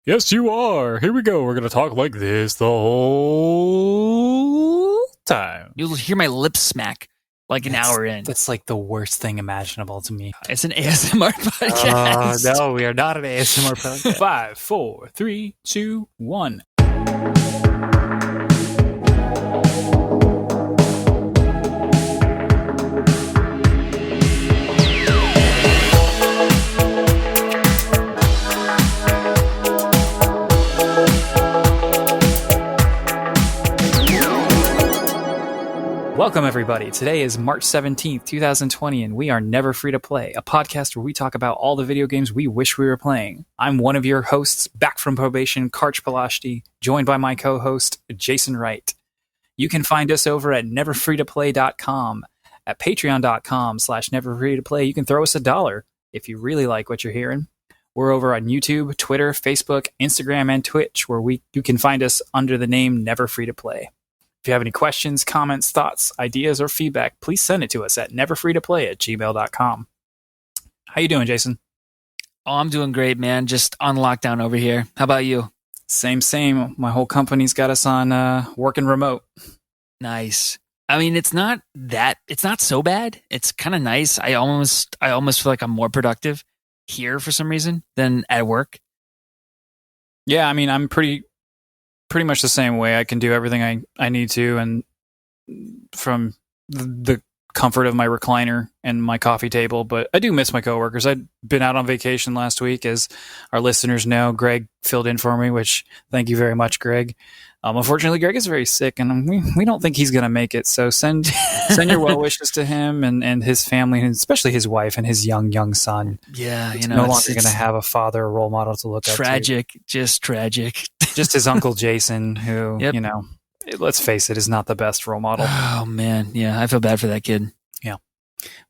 Yes, you are. Here we go. We're going to talk like this the whole time. You'll hear my lips smack like an hour in. That's like the worst thing imaginable to me. It's an ASMR podcast. No, we are not an ASMR podcast. 5, 4, 3, 2, 1. Welcome, everybody. Today is March 17th, 2020, and we are Never Free to Play, a podcast where we talk about all the video games we wish we were playing. I'm one of your hosts, back from probation, Karch, joined by my co-host, Jason Wright. You can find us over at neverfreetoplay.com. At patreon.com/neverfreetoplay, you can throw us $1 if you really like what you're hearing. We're over on YouTube, Twitter, Facebook, Instagram, and Twitch, where you can find us under the name Never Free to Play. If you have any questions, comments, thoughts, ideas, or feedback, please send it to us at neverfreetoplay@gmail.com. How you doing, Jason? Oh, I'm doing great, man. Just on lockdown over here. How about you? Same. My whole company's got us on working remote. Nice. I mean, it's not so bad. It's kind of nice. I almost feel like I'm more productive here for some reason than at work. Yeah, I mean, I'm pretty much the same way. I can do everything I need to, and from the comfort of my recliner and my coffee table. But I do miss my coworkers. I'd been out on vacation last week, as our listeners know. Greg filled in for me, which thank you very much, Greg. Unfortunately, Greg is very sick, and we don't think he's going to make it. So send your well wishes to him and his family, and especially his wife and his young son. Yeah, He's no longer going to have a father or role model to look up to. Just tragic. Just his uncle Jason, who, Yep. Let's face it, is not the best role model. Oh, man. Yeah, I feel bad for that kid. Yeah.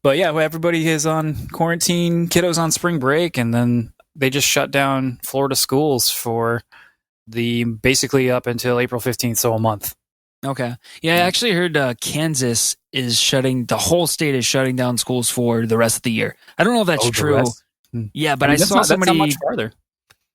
But yeah, everybody is on quarantine, kiddos on spring break, and then they just shut down Florida schools for basically up until April 15th, so a month. Okay. Yeah, I actually heard Kansas the whole state is shutting down schools for the rest of the year. I don't know if that's true. Yeah, but I saw somebody... That's not much farther.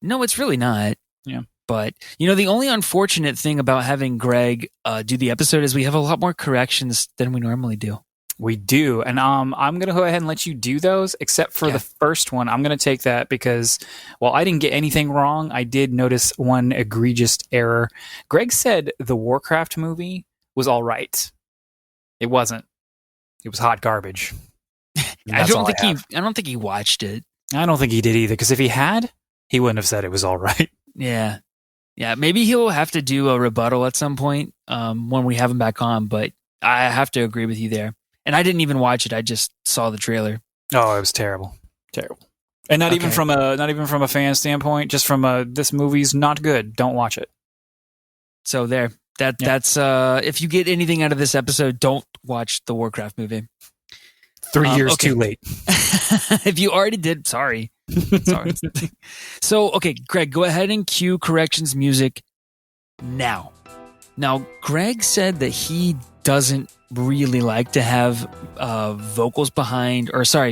No, it's really not. Yeah. But, the only unfortunate thing about having Greg do the episode is we have a lot more corrections than we normally do. We do. And I'm going to go ahead and let you do those, except for the first one. I'm going to take that because while I didn't get anything wrong, I did notice one egregious error. Greg said the Warcraft movie was all right. It wasn't. It was hot garbage. I don't think he watched it. I don't think he did either, because if he had, he wouldn't have said it was all right. Yeah. Yeah, maybe he'll have to do a rebuttal at some point when we have him back on, but I have to agree with you there. And I didn't even watch it. I just saw the trailer. Oh, it was terrible. And not even from a fan standpoint, just from this movie's not good. Don't watch it. So there. That's if you get anything out of this episode, don't watch the Warcraft movie. 3 years too late. If you already did, sorry. So, okay, Greg, go ahead and cue corrections music now. Now, Greg said that he doesn't really like to have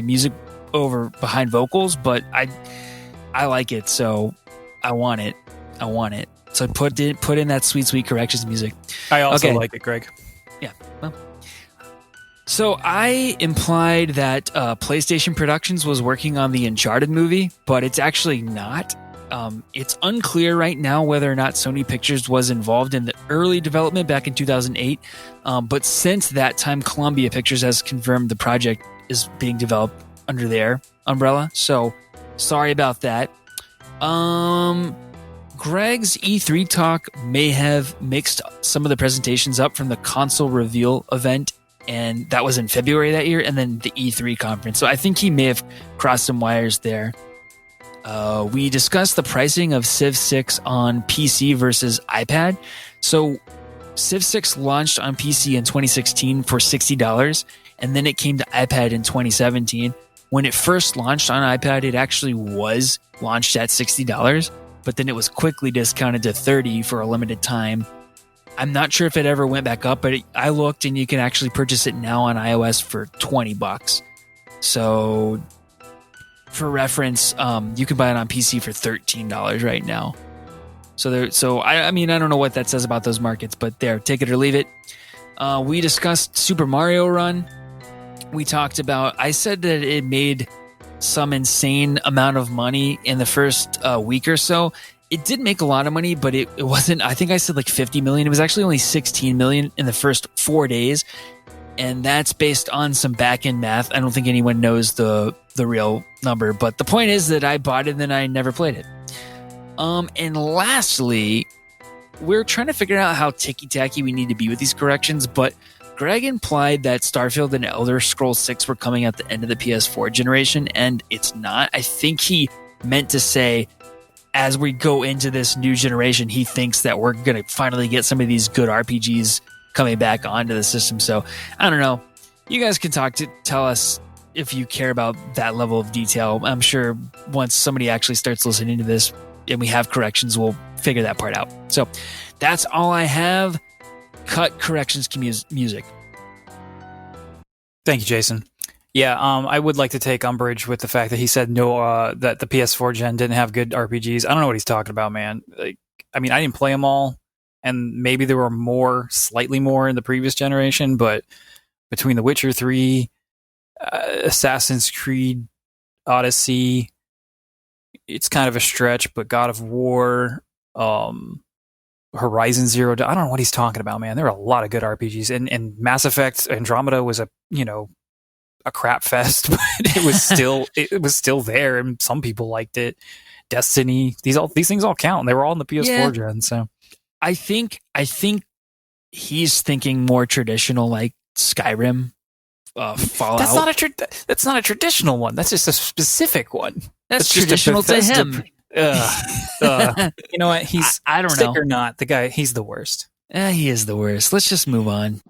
music over behind vocals, but I like it, so I want it. So put in that sweet corrections music. I also like it, Greg. Yeah. Well, so I implied that PlayStation Productions was working on the Uncharted movie, but it's actually not. It's unclear right now whether or not Sony Pictures was involved in the early development back in 2008. But since that time, Columbia Pictures has confirmed the project is being developed under their umbrella. So sorry about that. Greg's E3 talk may have mixed some of the presentations up from the console reveal event, and that was in February that year, and then the E3 conference. So I think he may have crossed some wires there. We discussed the pricing of Civ 6 on PC versus iPad. So Civ 6 launched on PC in 2016 for $60, and then it came to iPad in 2017. When it first launched on iPad, it actually was launched at $60, but then it was quickly discounted to $30 for a limited time. I'm not sure if it ever went back up, but I looked and you can actually purchase it now on iOS for $20. So for reference, you can buy it on PC for $13 right now. I mean, I don't know what that says about those markets, but there, take it or leave it. We discussed Super Mario Run. We talked about, I said that it made some insane amount of money in the first week or so. It did make a lot of money, but it wasn't, I think I said like 50 million. It was actually only 16 million in the first 4 days. And that's based on some back-end math. I don't think anyone knows the real number, but the point is that I bought it and then I never played it. And lastly, we're trying to figure out how ticky-tacky we need to be with these corrections, but Greg implied that Starfield and Elder Scrolls 6 were coming at the end of the PS4 generation, and it's not. I think he meant to say, as we go into this new generation, he thinks that we're going to finally get some of these good RPGs coming back onto the system. So, I don't know. You guys can tell us if you care about that level of detail. I'm sure once somebody actually starts listening to this and we have corrections, we'll figure that part out. So, that's all I have. Cut corrections music. Thank you, Jason. Yeah, I would like to take umbrage with the fact that he said no, that the PS4 gen didn't have good RPGs. I don't know what he's talking about, man. Like, I mean, I didn't play them all, and maybe there were slightly more in the previous generation, but between The Witcher 3, Assassin's Creed Odyssey, it's kind of a stretch, but God of War, Horizon Zero Dawn, I don't know what he's talking about, man. There are a lot of good RPGs, and Mass Effect Andromeda was a crap fest, but it was still there, and some people liked it. Destiny, these things all count. They were all in the PS4 gen, so I think he's thinking more traditional, like Skyrim, Fallout. That's not a traditional one. That's just a specific one. That's traditional to him. You know what? He's I don't sick know or not. The guy, he's the worst. He is the worst. Let's just move on.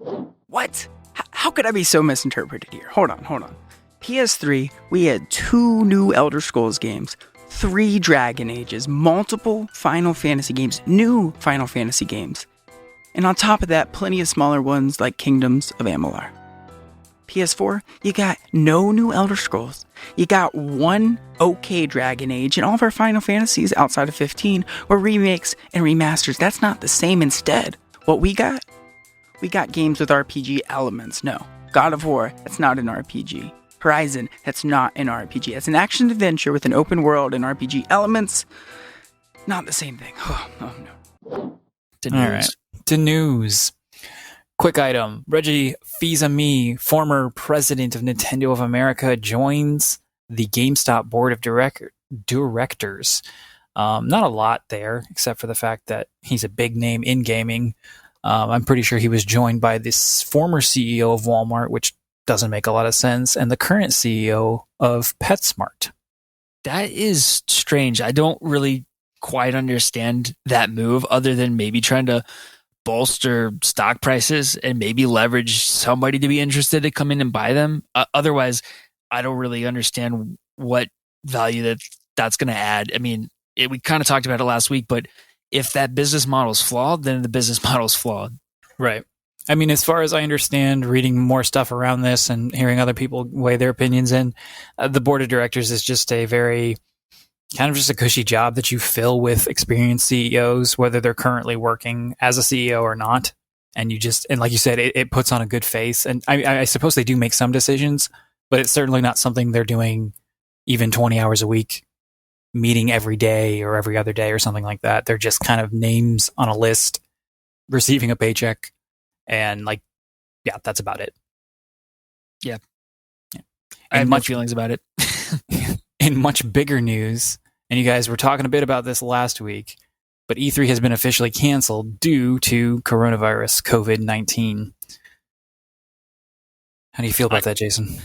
What? How could I be so misinterpreted here? Hold on. PS3, we had 2 new Elder Scrolls games, 3 Dragon Ages, multiple Final Fantasy games, new Final Fantasy games. And on top of that, plenty of smaller ones like Kingdoms of Amalur. PS4, you got no new Elder Scrolls. You got 1 okay Dragon Age, and all of our Final Fantasies outside of 15 were remakes and remasters. That's not the same. Instead, what we got games with RPG elements. No. God of War, that's not an RPG. Horizon, that's not an RPG. It's an action-adventure with an open world and RPG elements. Not the same thing. Oh no. All right. To news. Quick item. Reggie Fils-Aimé, former president of Nintendo of America, joins the GameStop board of directors. Not a lot there, except for the fact that he's a big name in gaming. I'm pretty sure he was joined by this former CEO of Walmart, which doesn't make a lot of sense, and the current CEO of PetSmart. That is strange. I don't really quite understand that move, other than maybe trying to bolster stock prices and maybe leverage somebody to be interested to come in and buy them. Otherwise, I don't really understand what value that's going to add. I mean, we kind of talked about it last week, but if that business model is flawed, then the business model is flawed. Right. I mean, as far as I understand, reading more stuff around this and hearing other people weigh their opinions in, the board of directors is just a very kind of just a cushy job that you fill with experienced CEOs, whether they're currently working as a CEO or not. And like you said, it puts on a good face. And I suppose they do make some decisions, but it's certainly not something they're doing even 20 hours a week, meeting every day or every other day or something like that. They're just kind of names on a list, receiving a paycheck. And that's about it. Yeah. I have much feelings about it. In much bigger news, and you guys were talking a bit about this last week, but E3 has been officially canceled due to coronavirus, COVID-19. How do you feel about that, Jason?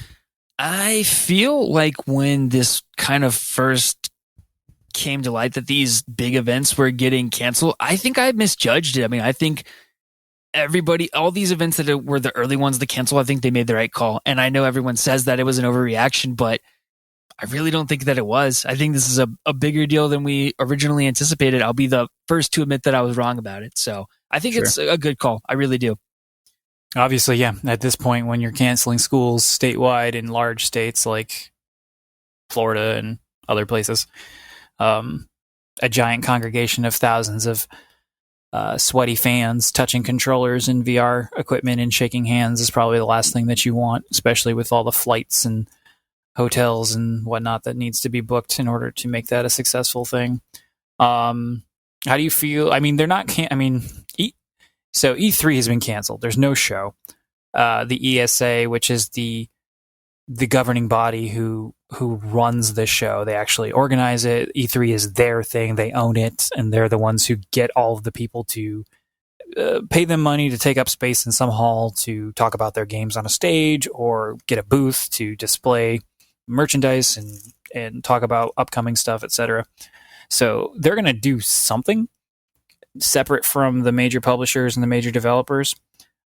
I feel like when this kind of first came to light that these big events were getting canceled, I think I misjudged it. I mean, I think all these events that were the early ones to cancel, I think they made the right call. And I know everyone says that it was an overreaction, but I really don't think that it was. I think this is a bigger deal than we originally anticipated. I'll be the first to admit that I was wrong about it. So I think It's a good call. I really do. Obviously, yeah. At this point, when you're canceling schools statewide in large states like Florida and other places, a giant congregation of thousands of sweaty fans touching controllers and VR equipment and shaking hands is probably the last thing that you want, especially with all the flights and hotels and whatnot that needs to be booked in order to make that a successful thing. How do you feel? I mean, they're not. So E3 has been canceled. There's no show. The ESA, which is the governing body who runs the show, they actually organize it. E3 is their thing. They own it, and they're the ones who get all of the people to pay them money to take up space in some hall to talk about their games on a stage or get a booth to display merchandise and talk about upcoming stuff, etc. So they're going to do something separate from the major publishers and the major developers.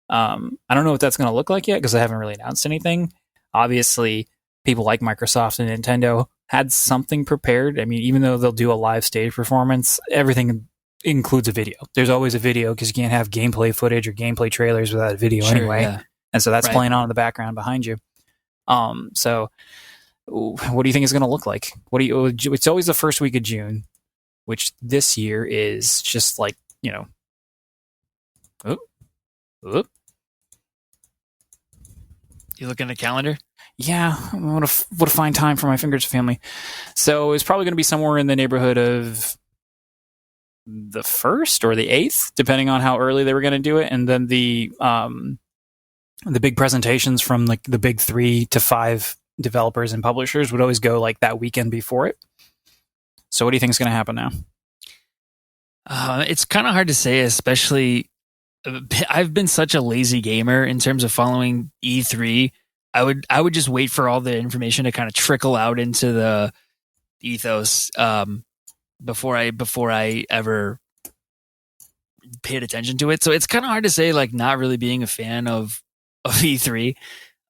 I don't know what that's going to look like yet because they haven't really announced anything. Obviously, people like Microsoft and Nintendo had something prepared. I mean, even though they'll do a live stage performance, everything includes a video. There's always a video because you can't have gameplay footage or gameplay trailers without a video anyway. Yeah. And so that's playing on in the background behind you. So what do you think it's going to look like? It's always the first week of June, which this year is just like, You looking at a calendar? Yeah, what a fine time for my fingers family. So it's probably going to be somewhere in the neighborhood of the 1st or the 8th, depending on how early they were going to do it. And then the big presentations from like the big 3 to 5 developers and publishers would always go like that weekend before it. So what do you think is going to happen now? It's kind of hard to say, especially I've been such a lazy gamer in terms of following E3. I would just wait for all the information to kind of trickle out into the ethos before I ever paid attention to it. So it's kind of hard to say, like, not really being a fan of E3.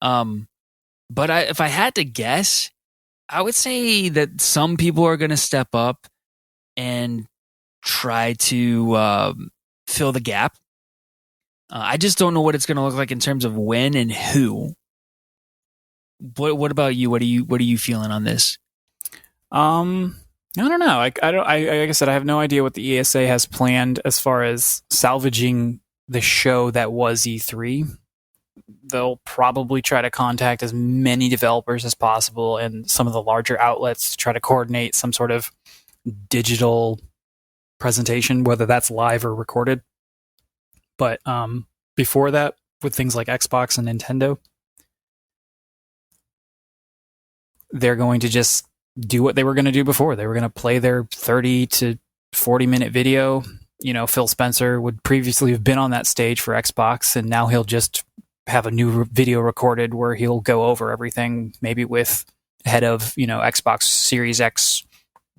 But if I had to guess, I would say that some people are going to step up and try to fill the gap. I just don't know what it's going to look like in terms of when and who. What about you? What are you feeling on this? I don't know. Like I said, I have no idea what the ESA has planned as far as salvaging the show that was E3. They'll probably try to contact as many developers as possible and some of the larger outlets to try to coordinate some sort of digital presentation, whether that's live or recorded. But before that, with things like Xbox and Nintendo, they're going to just do what they were going to do before. They were going to play their 30 to 40-minute video. Phil Spencer would previously have been on that stage for Xbox, and now he'll just have a new video recorded where he'll go over everything, maybe with head of, Xbox Series X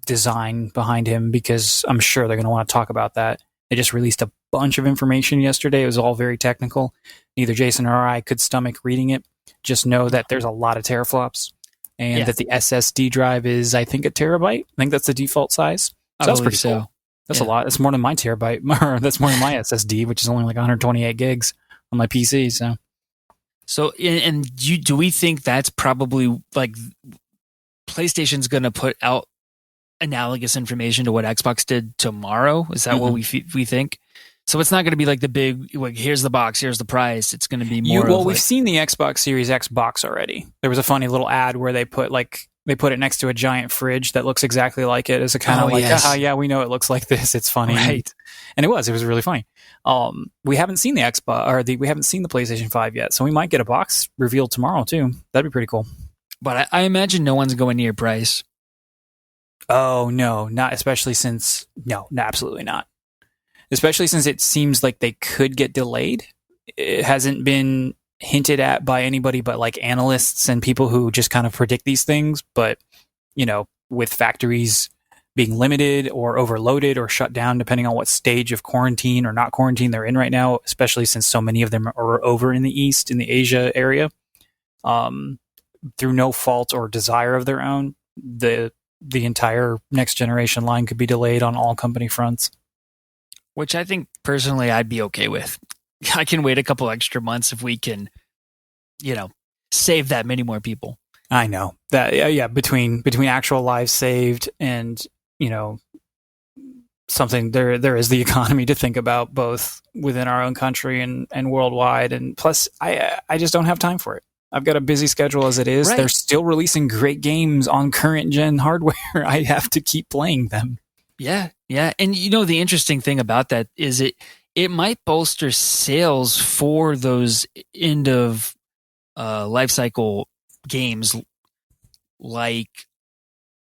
design behind him, because I'm sure they're going to want to talk about that. They just released a bunch of information yesterday. It was all very technical. Neither Jason or I could stomach reading it. Just know that there's a lot of teraflops and that the SSD drive is, I think, a terabyte. I think that's the default size. So that's pretty cool. That's a lot. That's more than my terabyte. That's more than my SSD, which is only like 128 gigs on my PC. So do we think that's probably like PlayStation's going to put out analogous information to what Xbox did tomorrow? Is that what we think? So it's not going to be like the big, like, here's the box, here's the price. It's going to be more. We've seen the Xbox Series X box already. There was a funny little ad where they put it next to a giant fridge that looks exactly like it, as a kind of yeah, we know it looks like this. It's funny, right? And it was really funny. We haven't seen the Xbox we haven't seen the PlayStation 5 yet, so we might get a box revealed tomorrow too. That'd be pretty cool. But I imagine no one's going near price. Oh no, not especially since absolutely not. Especially since it seems like they could get delayed. It hasn't been hinted at by anybody but like analysts and people who just kind of predict these things. But, with factories being limited or overloaded or shut down, depending on what stage of quarantine or not quarantine they're in right now, especially since so many of them are over in the East, in the Asia area, through no fault or desire of their own, the entire next generation line could be delayed on all company fronts. Which I think personally I'd be okay with. I can wait a couple extra months if we can, save that many more people. I know that. Yeah. Between actual lives saved and, something there is the economy to think about, both within our own country and worldwide. And plus, I just don't have time for it. I've got a busy schedule as it is. Right. They're still releasing great games on current gen hardware. I have to keep playing them. Yeah. And the interesting thing about that is it might bolster sales for those end of life cycle games like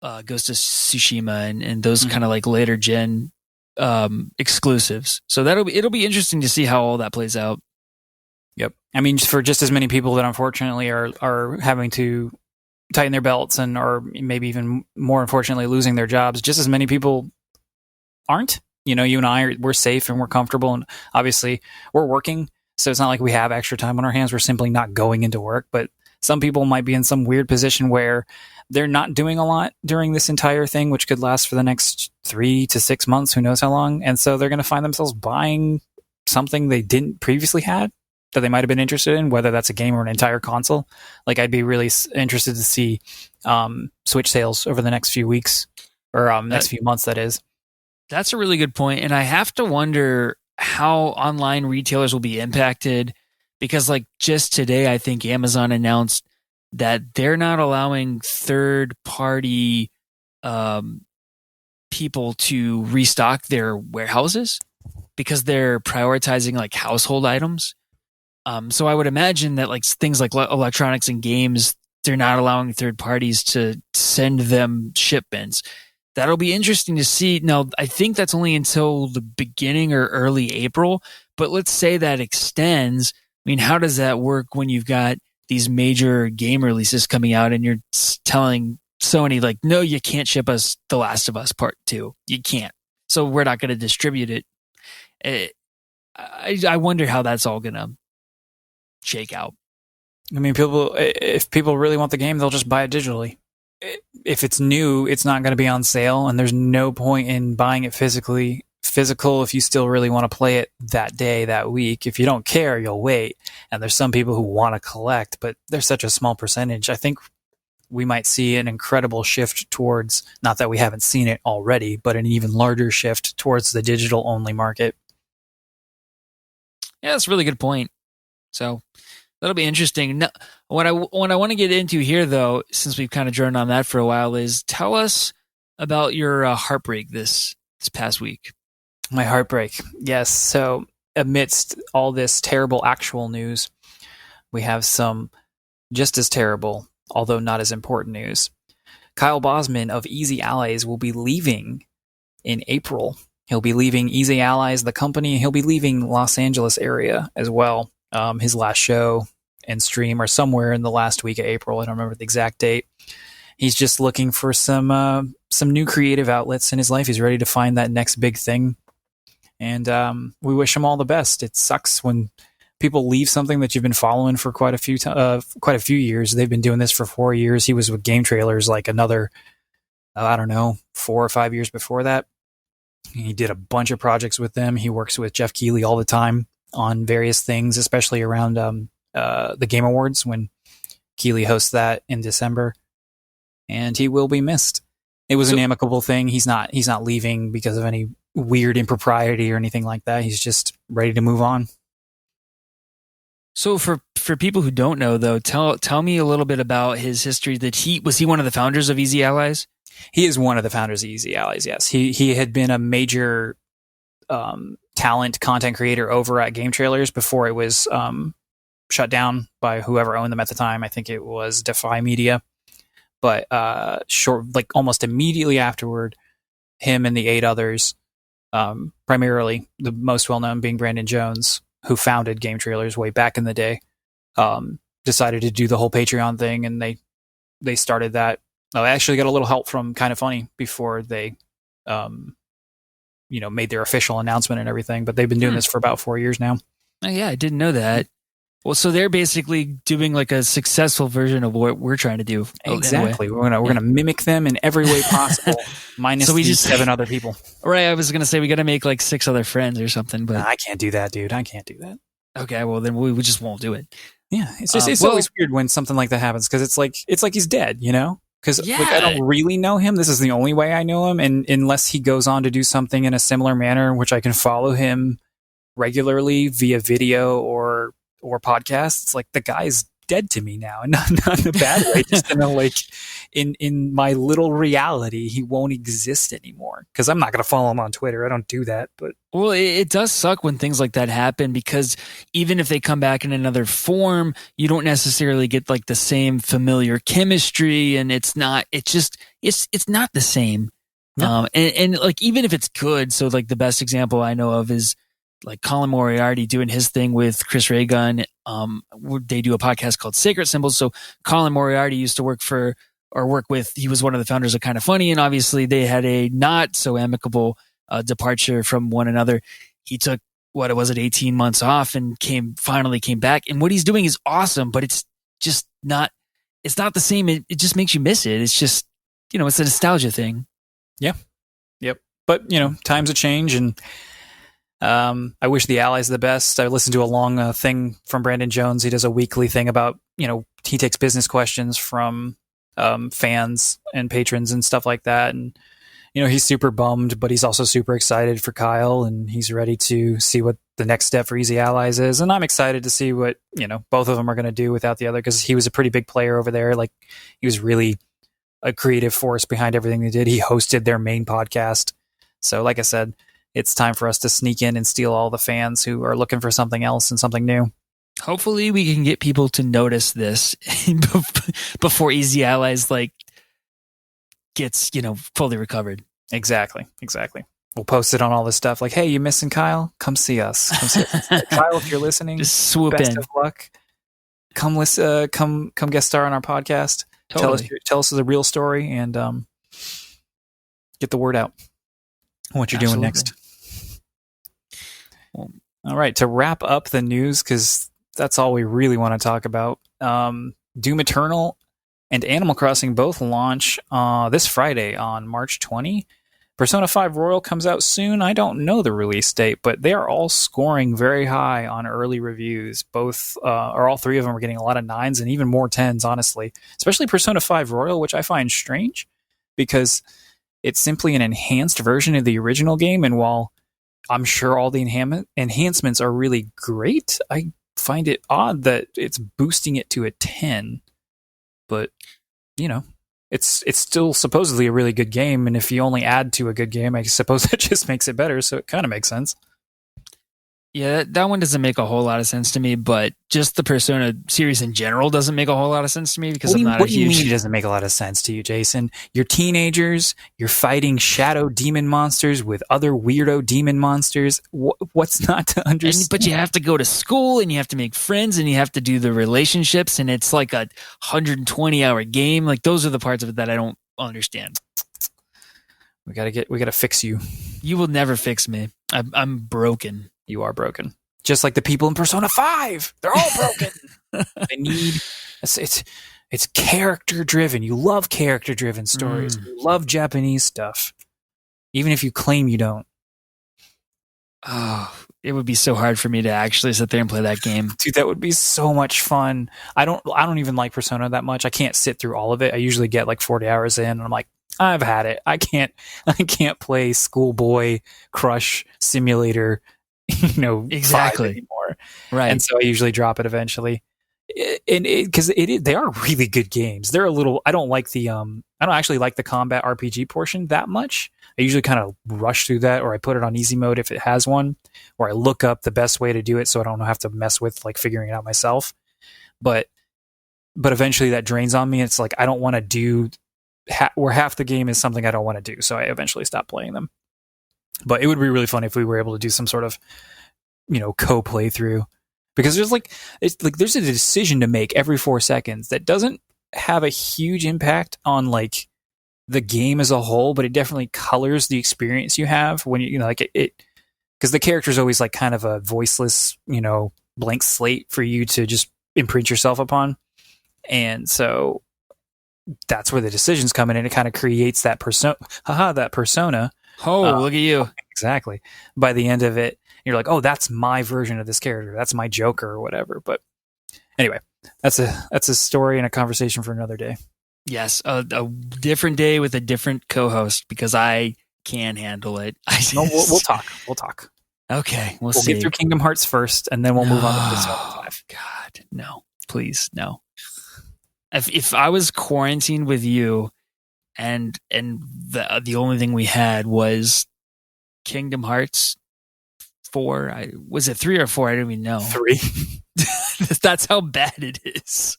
Ghost of Tsushima and those kind of like later gen exclusives. So it'll be interesting to see how all that plays out. Yep. I mean, for just as many people that unfortunately are having to tighten their belts or maybe even more unfortunately losing their jobs, just as many people aren't. You and I we're safe and we're comfortable, and obviously we're working, so it's not like we have extra time on our hands. We're simply not going into work. But some people might be in some weird position where they're not doing a lot during this entire thing, which could last for the next 3 to 6 months, who knows how long. And so they're going to find themselves buying something they didn't previously had that they might have been interested in, whether that's a game or an entire console. Like, I'd be really interested to see Switch sales over the next few weeks, or next few months, that is. That's a really good point. And I have to wonder how online retailers will be impacted, because like just today, I think Amazon announced that they're not allowing third-party people to restock their warehouses because they're prioritizing like household items. So I would imagine that like things like electronics and games, they're not allowing third parties to send them shipments. That'll be interesting to see. Now, I think that's only until the beginning or early April, but let's say that extends. I mean, how does that work when you've got these major game releases coming out and you're telling Sony, like, no, you can't ship us The Last of Us Part 2. You can't. So we're not going to distribute it. I wonder how that's all going to shake out. I mean, if people really want the game, they'll just buy it digitally. If it's new, it's not going to be on sale, and there's no point in buying it physical if you still really want to play it that day, that week. If you don't care, you'll wait. And there's some people who want to collect, but there's such a small percentage. I think we might see an incredible shift towards, not that we haven't seen it already, but an even larger shift towards the digital only market. Yeah, that's a really good point. So that'll be interesting. Now, what I want to get into here, though, since we've kind of droned on that for a while, is tell us about your heartbreak this past week. My heartbreak. Yes. So amidst all this terrible actual news, we have some just as terrible, although not as important news. Kyle Bosman of Easy Allies will be leaving in April. He'll be leaving Easy Allies, the company. He'll be leaving Los Angeles area as well. His last show and stream are somewhere in the last week of April. I don't remember the exact date. He's just looking for some new creative outlets in his life. He's ready to find that next big thing. And we wish him all the best. It sucks when people leave something that you've been following for quite a few years. They've been doing this for 4 years. He was with Game Trailers like another, 4 or 5 years before that. He did a bunch of projects with them. He works with Jeff Keighley all the time on various things, especially around the Game Awards when Keighley hosts that in December. And he will be missed. It was an amicable thing. He's not leaving because of any weird impropriety or anything like that. He's just ready to move on. So for people who don't know, though, tell me a little bit about his history. Was he one of the founders of Easy Allies? He is one of the founders of Easy Allies, yes. He had been a major talent content creator over at Game Trailers before it was shut down by whoever owned them at the time. I think it was Defy Media. But almost immediately afterward, him and the 8 others, primarily the most well-known being Brandon Jones, who founded Game Trailers way back in the day, decided to do the whole Patreon thing, and they started that. I actually got a little help from Kind of Funny before they, made their official announcement and everything. But they've been doing this for about 4 years now. Oh, yeah, I didn't know that. Well, so they're basically doing like a successful version of what we're trying to do. Exactly. Anyway. We're gonna mimic them in every way possible, minus so these 7 other people. Right. I was gonna say we got to make like 6 other friends or something, but I can't do that, dude. I can't do that. Okay. Well, then we just won't do it. Yeah. It's just always weird when something like that happens because it's like he's dead, you know. Because I don't really know him. This is the only way I know him. And unless he goes on to do something in a similar manner in which I can follow him regularly via video or podcasts, like the guy's dead to me now. And not in a bad way, just in a, like in my little reality, he won't exist anymore. Because I'm not going to follow him on Twitter. I don't do that. But well, it does suck when things like that happen, because even if they come back in another form, you don't necessarily get like the same familiar chemistry, and it's not the same. No. And like, even if it's good, so like the best example I know of is like Colin Moriarty doing his thing with Chris Ray Gun. They do a podcast called Sacred Symbols. So Colin Moriarty used to work with, he was one of the founders of Kind of Funny, and obviously they had a not so amicable departure from one another. He took 18 months off and finally came back. And what he's doing is awesome, but it's just not the same. It just makes you miss it. It's just, it's a nostalgia thing. Yeah. Yep. But, times have changed, and I wish the Allies the best. I listened to a long thing from Brandon Jones. He does a weekly thing about, he takes business questions from fans and patrons and stuff like that. And, he's super bummed, but he's also super excited for Kyle, and he's ready to see what the next step for Easy Allies is. And I'm excited to see what, both of them are going to do without the other, because he was a pretty big player over there. Like, he was really a creative force behind everything they did. He hosted their main podcast. So like I said, it's time for us to sneak in and steal all the fans who are looking for something else and something new. Hopefully we can get people to notice this before Easy Allies gets, fully recovered. Exactly. We'll post it on all this stuff. Like, hey, you missing Kyle? Come see us. Kyle, if you're listening, just swoop best in. of luck. Come listen. Come guest star on our podcast. Totally. Tell us the real story, and get the word out on what you're doing next. All right, to wrap up the news, because that's all we really want to talk about. Doom Eternal and Animal Crossing both launch this Friday on March 20. Persona 5 Royal comes out soon. I don't know the release date, but they are all scoring very high on early reviews. Both, or all three of them, are getting a lot of 9s and even more 10s, honestly. Especially Persona 5 Royal, which I find strange, because it's simply an enhanced version of the original game, and while I'm sure all the enhancements are really great, I find it odd that it's boosting it to a 10. But, it's still supposedly a really good game, and if you only add to a good game, I suppose that just makes it better, so it kind of makes sense. Yeah, that one doesn't make a whole lot of sense to me, but just the Persona series in general doesn't make a whole lot of sense to me, because I'm not a huge... What do you mean it doesn't make a lot of sense to you, Jason? You're teenagers, you're fighting shadow demon monsters with other weirdo demon monsters. What's not to understand? But you have to go to school, and you have to make friends, and you have to do the relationships, and it's like a 120-hour game. Like, those are the parts of it that I don't understand. We gotta fix you. You will never fix me. I'm broken. You are broken. Just like the people in Persona 5. They're all broken. They need... It's character-driven. You love character-driven stories. You love Japanese stuff. Even if you claim you don't. Oh, it would be so hard for me to actually sit there and play that game. Dude, that would be so much fun. I don't even like Persona that much. I can't sit through all of it. I usually get like 40 hours in, and I'm like, I've had it. I can't play Schoolboy Crush Simulator exactly anymore. Right. And so I usually drop it eventually. Because they are really good games. They're a little... I don't actually like the combat RPG portion that much. I usually kind of rush through that, or I put it on easy mode if it has one, or I look up the best way to do it so I don't have to mess with like figuring it out myself. But eventually that drains on me. It's like I don't want to do where half the game is something I don't want to do, so I eventually stop playing them. But it would be really fun if we were able to do some sort of, co-playthrough, because there's a decision to make every 4 seconds that doesn't have a huge impact on like the game as a whole, but it definitely colors the experience you have when because the character is always like kind of a voiceless, blank slate for you to just imprint yourself upon, and so that's where the decisions come in, and it kind of creates that persona. Look at you. Exactly. By the end of it, you're like, oh, that's my version of this character. That's my Joker or whatever. But anyway, that's a story and a conversation for another day. Yes, a different day with a different co-host because I can't handle it. No, we'll talk. We'll talk. Okay, we'll We'll see. get through Kingdom Hearts first, and then we'll move on to Persona 5. God, no, please, no. If I was quarantined with you, and the only thing we had was Kingdom Hearts 4. Was it 3 or 4? I don't even know. 3. That's how bad it is.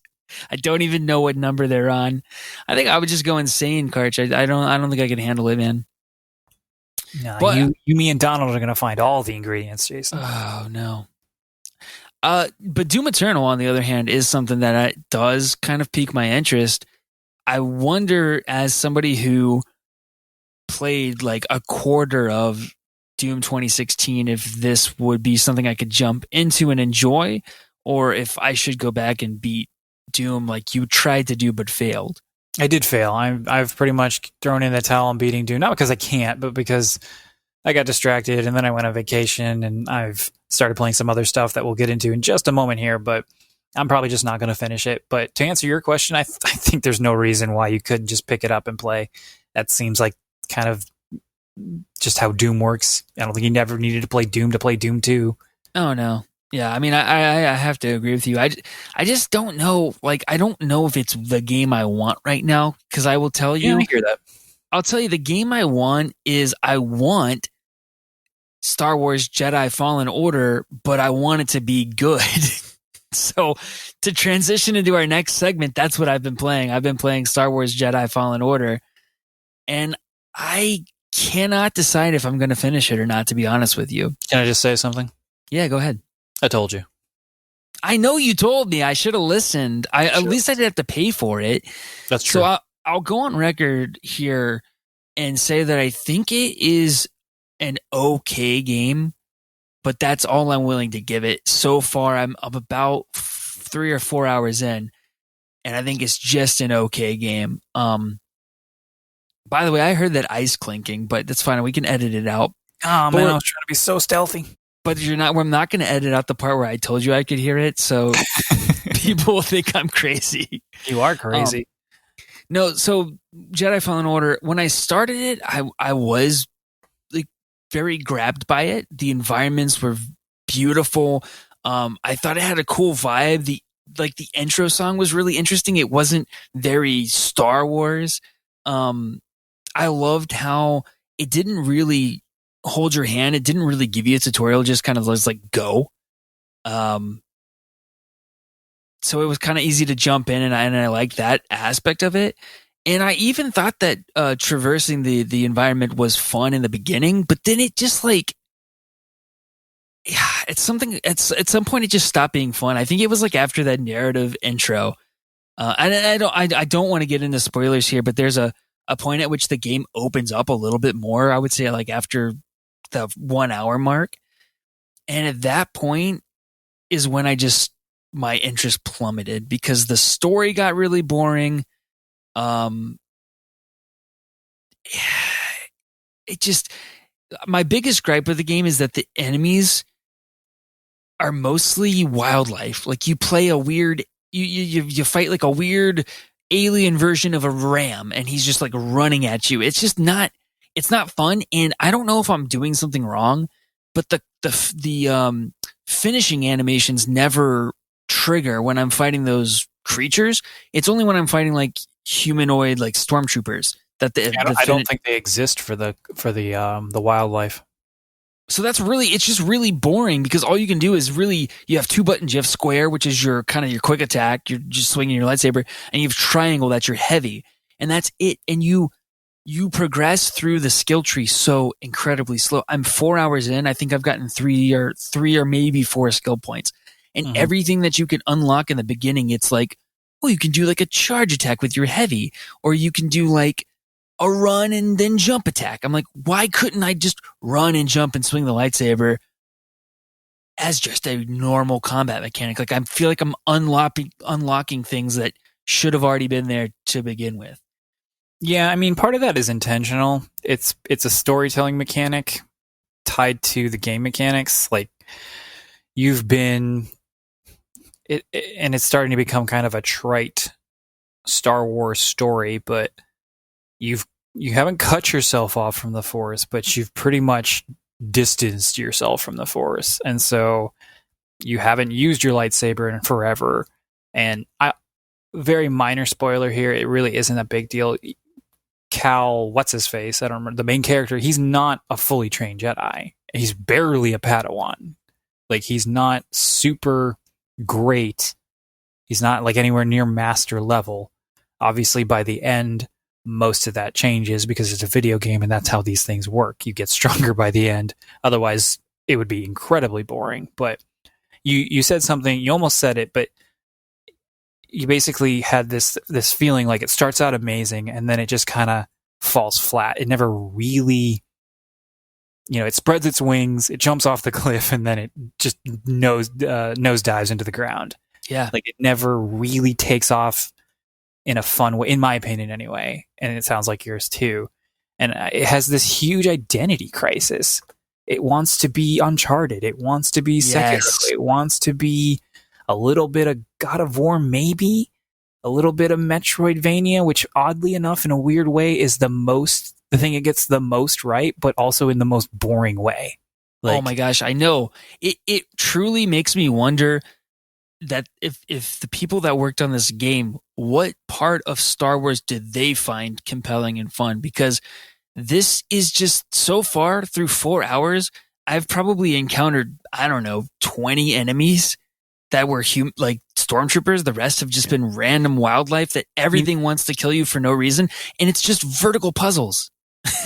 I don't even know what number they're on. I think I would just go insane, Karch. I don't think I can handle it, man. No, But- you, me, and Donald are going to find all the ingredients, Jason. Oh no. But Doom Eternal, on the other hand, is something that does kind of pique my interest. I wonder, as somebody who played like a quarter of Doom 2016, if this would be something I could jump into and enjoy, or if I should go back and beat Doom like you tried to do but failed. I did fail. I've pretty much thrown in the towel on beating Doom, not because I can't, but because I got distracted, and then I went on vacation, and I've started playing some other stuff that we'll get into in just a moment here, but I'm probably just not going to finish it. But to answer your question, I think there's no reason why you couldn't just pick it up and play. That seems like kind of just how Doom works. I don't think you never needed to play Doom 2. Oh no. Yeah, I mean, I have to agree with you. I just don't know. Like, I don't know if it's the game I want right now. Because I will tell you, I hear that. I'll tell you, the game I want is I want Star Wars Jedi Fallen Order, but I want it to be good. So to transition into our next segment, that's what I've been playing. I've been playing Star Wars Jedi Fallen Order, and I cannot decide if I'm going to finish it or not, to be honest with you. Can I just say something? Yeah, go ahead. I told you. I know you told me. I should have listened. At least I didn't have to pay for it. That's true. So I'll go on record here and say that I think it is an okay game, but that's all I'm willing to give it. So far, I'm about 3 or 4 hours in, and I think it's just an okay game. By the way, I heard that ice clinking, but that's fine. We can edit it out. Oh, man, I was trying to be so stealthy. But I'm not going to edit out the part where I told you I could hear it, so people will think I'm crazy. You are crazy. No, so Jedi Fallen Order, when I started it, I was like very grabbed by it. The environments were beautiful. I thought it had a cool vibe. The intro song was really interesting. It wasn't very Star Wars. I loved how it didn't really hold your hand. It didn't really give you a tutorial, just kind of was like go. So it was kind of easy to jump in, and I liked that aspect of it. And I even thought that traversing the environment was fun in the beginning, but then it just like, yeah, it's something. At some point it just stopped being fun. I think it was like after that narrative intro. I don't want to get into spoilers here, but there's a point at which the game opens up a little bit more. I would say like after the 1 hour mark, and at that point is when my interest plummeted because the story got really boring. My biggest gripe with the game is that the enemies are mostly wildlife. Like you play a weird, you fight like a weird alien version of a ram, and he's just like running at you. It's just not, it's not fun. And I don't know if I'm doing something wrong, but the finishing animations never trigger when I'm fighting those creatures. It's only when I'm fighting like humanoid, like stormtroopers that I don't think they exist for the wildlife. So that's really, it's just really boring because all you can do is really, you have 2 buttons. You have square, which is your kind of your quick attack. You're just swinging your lightsaber, and you have triangle, that's your heavy, and that's it. And you progress through the skill tree so incredibly slow. I'm 4 hours in. I think I've gotten three or maybe 4 skill points, and everything that you can unlock in the beginning, it's like, oh, you can do like a charge attack with your heavy, or you can do like a run and then jump attack. I'm like, why couldn't I just run and jump and swing the lightsaber as just a normal combat mechanic? Like I feel like I'm unlocking things that should have already been there to begin with. Yeah, I mean, part of that is intentional. It's a storytelling mechanic tied to the game mechanics. Like and it's starting to become kind of a trite Star Wars story, but you haven't cut yourself off from the Force, but you've pretty much distanced yourself from the Force, and so you haven't used your lightsaber in forever. And very minor spoiler here, it really isn't a big deal. Cal, what's his face? I don't remember the main character. He's not a fully trained Jedi. He's barely a Padawan. Like, he's not super great. He's not like anywhere near master level. Obviously, by the end, most of that changes because it's a video game, and that's how these things work. You get stronger by the end. Otherwise, it would be incredibly boring. But you said something. You almost said it, but you basically had this feeling like it starts out amazing, and then it just kind of falls flat. It never really, it spreads its wings, it jumps off the cliff, and then it just nose dives into the ground. Yeah. Like, it never really takes off in a fun way, in my opinion anyway, and it sounds like yours too. And it has this huge identity crisis. It wants to be Uncharted. It wants to be Sekiro. It wants to be a little bit of God of War, maybe a little bit of Metroidvania, which oddly enough, in a weird way, is the thing it gets the most right, but also in the most boring way. Oh my gosh, I know. It truly makes me wonder that if the people that worked on this game, what part of Star Wars did they find compelling and fun? Because this is just, so far through 4 hours, I've probably encountered, 20 enemies that were like stormtroopers. The rest have just been random wildlife that everything wants to kill you for no reason, and it's just vertical puzzles.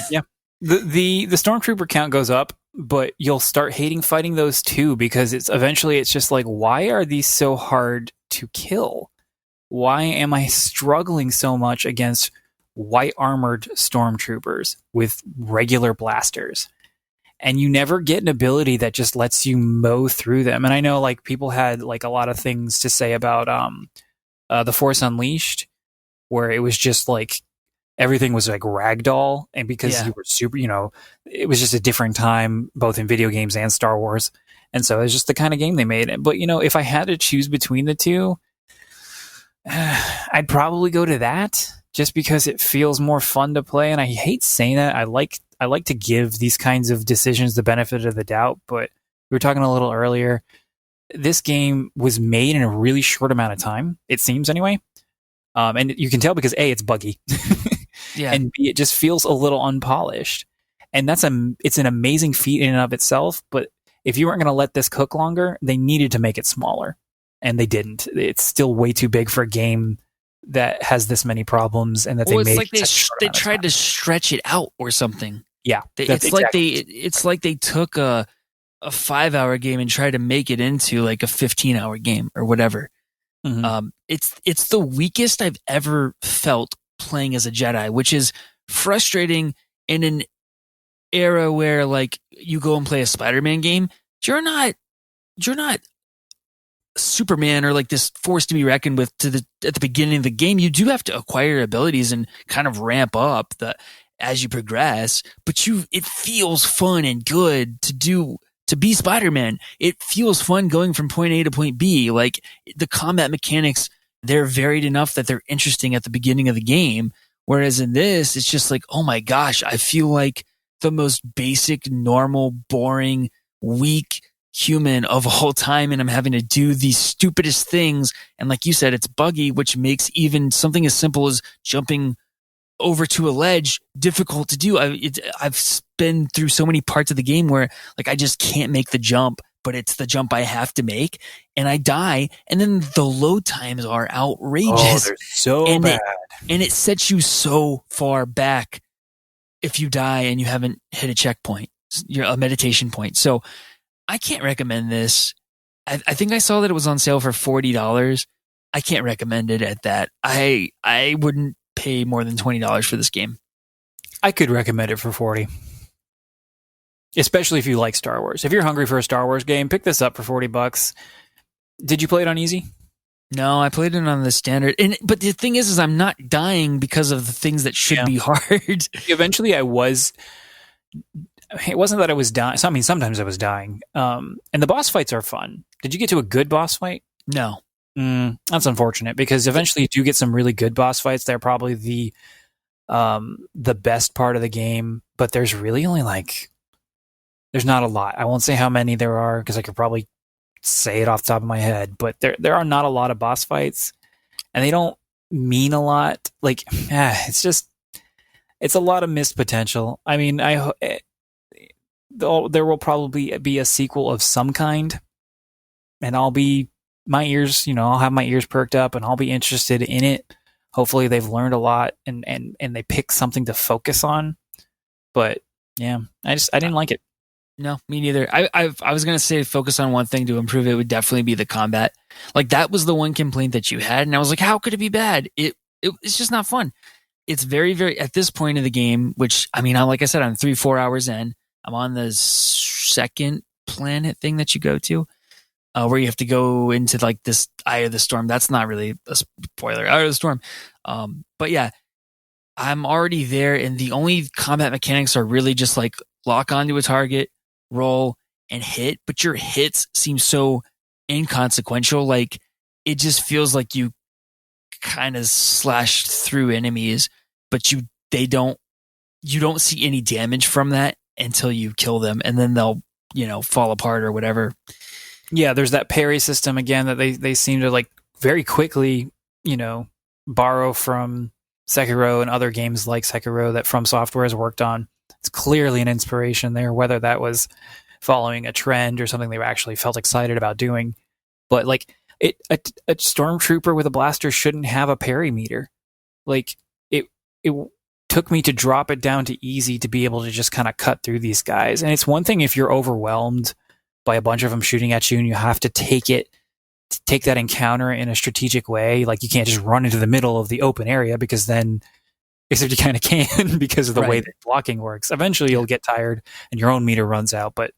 Yeah. The stormtrooper count goes up, but you'll start hating fighting those too, because it's just like, why are these so hard to kill? Why am I struggling so much against white armored stormtroopers with regular blasters? And you never get an ability that just lets you mow through them. And I know, like, people had like a lot of things to say about the Force Unleashed, where it was just like everything was like ragdoll, and because you were super, it was just a different time, both in video games and Star Wars. And so it was just the kind of game they made. But if I had to choose between the two, I'd probably go to that, just because it feels more fun to play. And I hate saying that. I like to give these kinds of decisions the benefit of the doubt, but we were talking a little earlier. This game was made in a really short amount of time, it seems anyway. And you can tell because A, it's buggy. Yeah. And B, it just feels a little unpolished. And it's an amazing feat in and of itself, but if you weren't going to let this cook longer, they needed to make it smaller. And they didn't. It's still way too big for a game that has this many problems, and that they made. It's like they tried to stretch it out or something. Yeah, it's like they took a 5-hour game and tried to make it into like a 15-hour game or whatever. Mm-hmm. It's the weakest I've ever felt playing as a Jedi, which is frustrating in an era where, like, you go and play a Spider-Man game, you're not Superman or like this force to be reckoned with at the beginning of the game. You do have to acquire abilities and kind of ramp up as you progress, but it feels fun and good to be Spider-Man. It feels fun going from point A to point B. Like, the combat mechanics, they're varied enough that they're interesting at the beginning of the game. Whereas in this, it's just like, oh my gosh, I feel like the most basic, normal, boring, weak human of all time, and I'm having to do the stupidest things. And like you said, it's buggy, which makes even something as simple as jumping over to a ledge difficult to do. I've been through so many parts of the game where, like, I just can't make the jump, but it's the jump I have to make, and I die, and then the load times are outrageous. Oh, they're so bad. And it sets you so far back if you die and you haven't hit a checkpoint, a meditation point. So I can't recommend this. I think I saw that it was on sale for $40. I can't recommend it at that. I wouldn't pay more than $20 for this game. I could recommend it for $40. Especially if you like Star Wars. If you're hungry for a Star Wars game, pick this up for $40. Did you play it on easy? No, I played it on the standard. But the thing is I'm not dying because of the things that should be hard. Eventually I was. It wasn't that I was dying. I mean, sometimes I was dying. And the boss fights are fun. Did you get to a good boss fight? No. That's unfortunate because eventually you do get some really good boss fights. They're probably the best part of the game, but there's really only there's not a lot. I won't say how many there are because I could probably say it off the top of my head, but there are not a lot of boss fights, and they don't mean a lot. It's a lot of missed potential. I mean, there will probably be a sequel of some kind, and I'll have my ears perked up, and I'll be interested in it. Hopefully, they've learned a lot and they pick something to focus on. But yeah, I didn't like it. No, me neither. I was gonna say focus on one thing to improve it would definitely be the combat. Like that was the one complaint that you had, and I was like, how could it be bad? It's just not fun. It's very, very at this point of the game, which I mean, like I said, I'm 3-4 hours in. I'm on the second planet thing that you go to, where you have to go into like this Eye of the Storm. That's not really a spoiler, Eye of the Storm. But yeah, I'm already there, and the only combat mechanics are really just like lock onto a target, roll, and hit. But your hits seem so inconsequential. Like it just feels like you kind of slash through enemies, but you don't see any damage from that until you kill them, and then they'll fall apart or whatever. Yeah, there's that parry system again that they seem to like very quickly borrow from Sekiro and other games like Sekiro that From Software has worked on. It's clearly an inspiration there, whether that was following a trend or something they actually felt excited about doing. But like a stormtrooper with a blaster shouldn't have a parry meter. Like it took me to drop it down to easy to be able to just kind of cut through these guys. And it's one thing if you're overwhelmed by a bunch of them shooting at you and you have to take that encounter in a strategic way. Like you can't just run into the middle of the open area because then, except you kind of can because of the way that blocking works. Eventually you'll get tired and your own meter runs out, but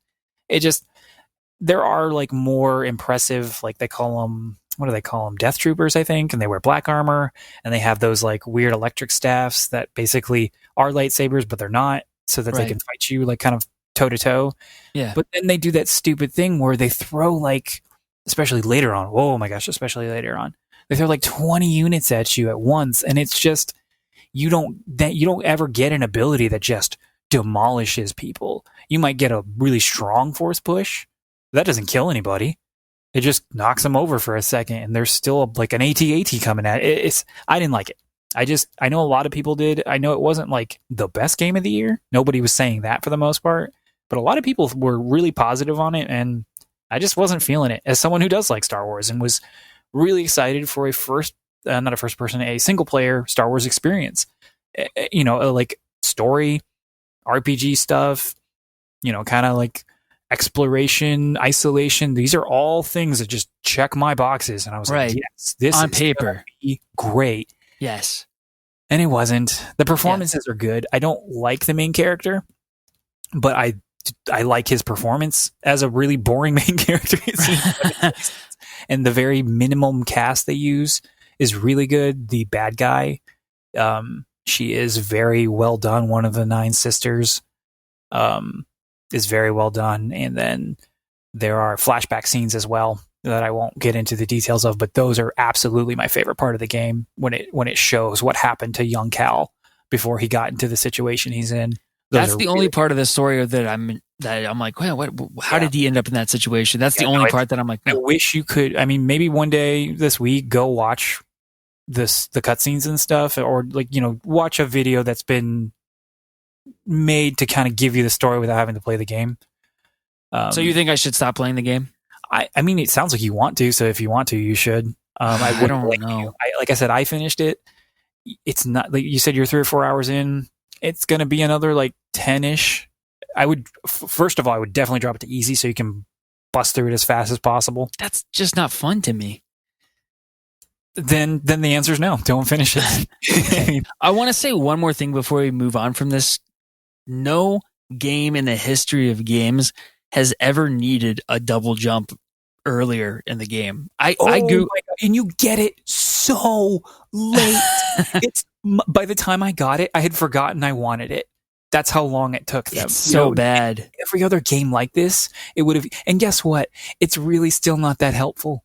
there are like more impressive, like they call them, what do they call them? Death troopers, I think. And they wear black armor and they have those like weird electric staffs that basically are lightsabers, but they're not, so that they can fight you like kind of toe to toe. Yeah. But then they do that stupid thing where they throw like, especially later on. Oh my gosh, especially later on. They throw like 20 units at you at once. And it's just, you don't ever get an ability that just demolishes people. You might get a really strong force push. That doesn't kill anybody. It just knocks them over for a second, and there's still like an AT-AT coming at it. I didn't like it. I know a lot of people did. I know it wasn't like the best game of the year. Nobody was saying that for the most part, but a lot of people were really positive on it, and I just wasn't feeling it. As someone who does like Star Wars and was really excited for a single player Star Wars experience, like story, RPG stuff, kind of like exploration, isolation. These are all things that just check my boxes. And I was like, yes, this on is paper be great. Yes. And it wasn't. The performances are good. I don't like the main character, but I like his performance as a really boring main character. And the very minimum cast they use is really good. The bad guy, she is very well done. One of the 9 sisters is very well done. And then there are flashback scenes as well that I won't get into the details of, but those are absolutely my favorite part of the game when it shows what happened to young Cal before he got into the situation he's in. That's the only part of the story that I'm like, well, how did he end up in that situation? That's the only part that I'm like, no. I wish you could. I mean, maybe one day this week, go watch the cutscenes and stuff, or watch a video that's been made to kind of give you the story without having to play the game. So you think I should stop playing the game? I mean, it sounds like you want to. So if you want to, you should. I don't know. Like I said, I finished it. It's not like you said. You're 3 or 4 hours in. It's going to be another like 10-ish. I would first of all, I would definitely drop it to easy so you can bust through it as fast as possible. That's just not fun to me. Then the answer is no. Don't finish it. I want to say one more thing before we move on from this. No game in the history of games has ever needed a double jump earlier in the game. I go, and you get it so late. By the time I got it, I had forgotten I wanted it. That's how long it took them. It's so bad. Every other game like this, it would have. And guess what? It's really still not that helpful.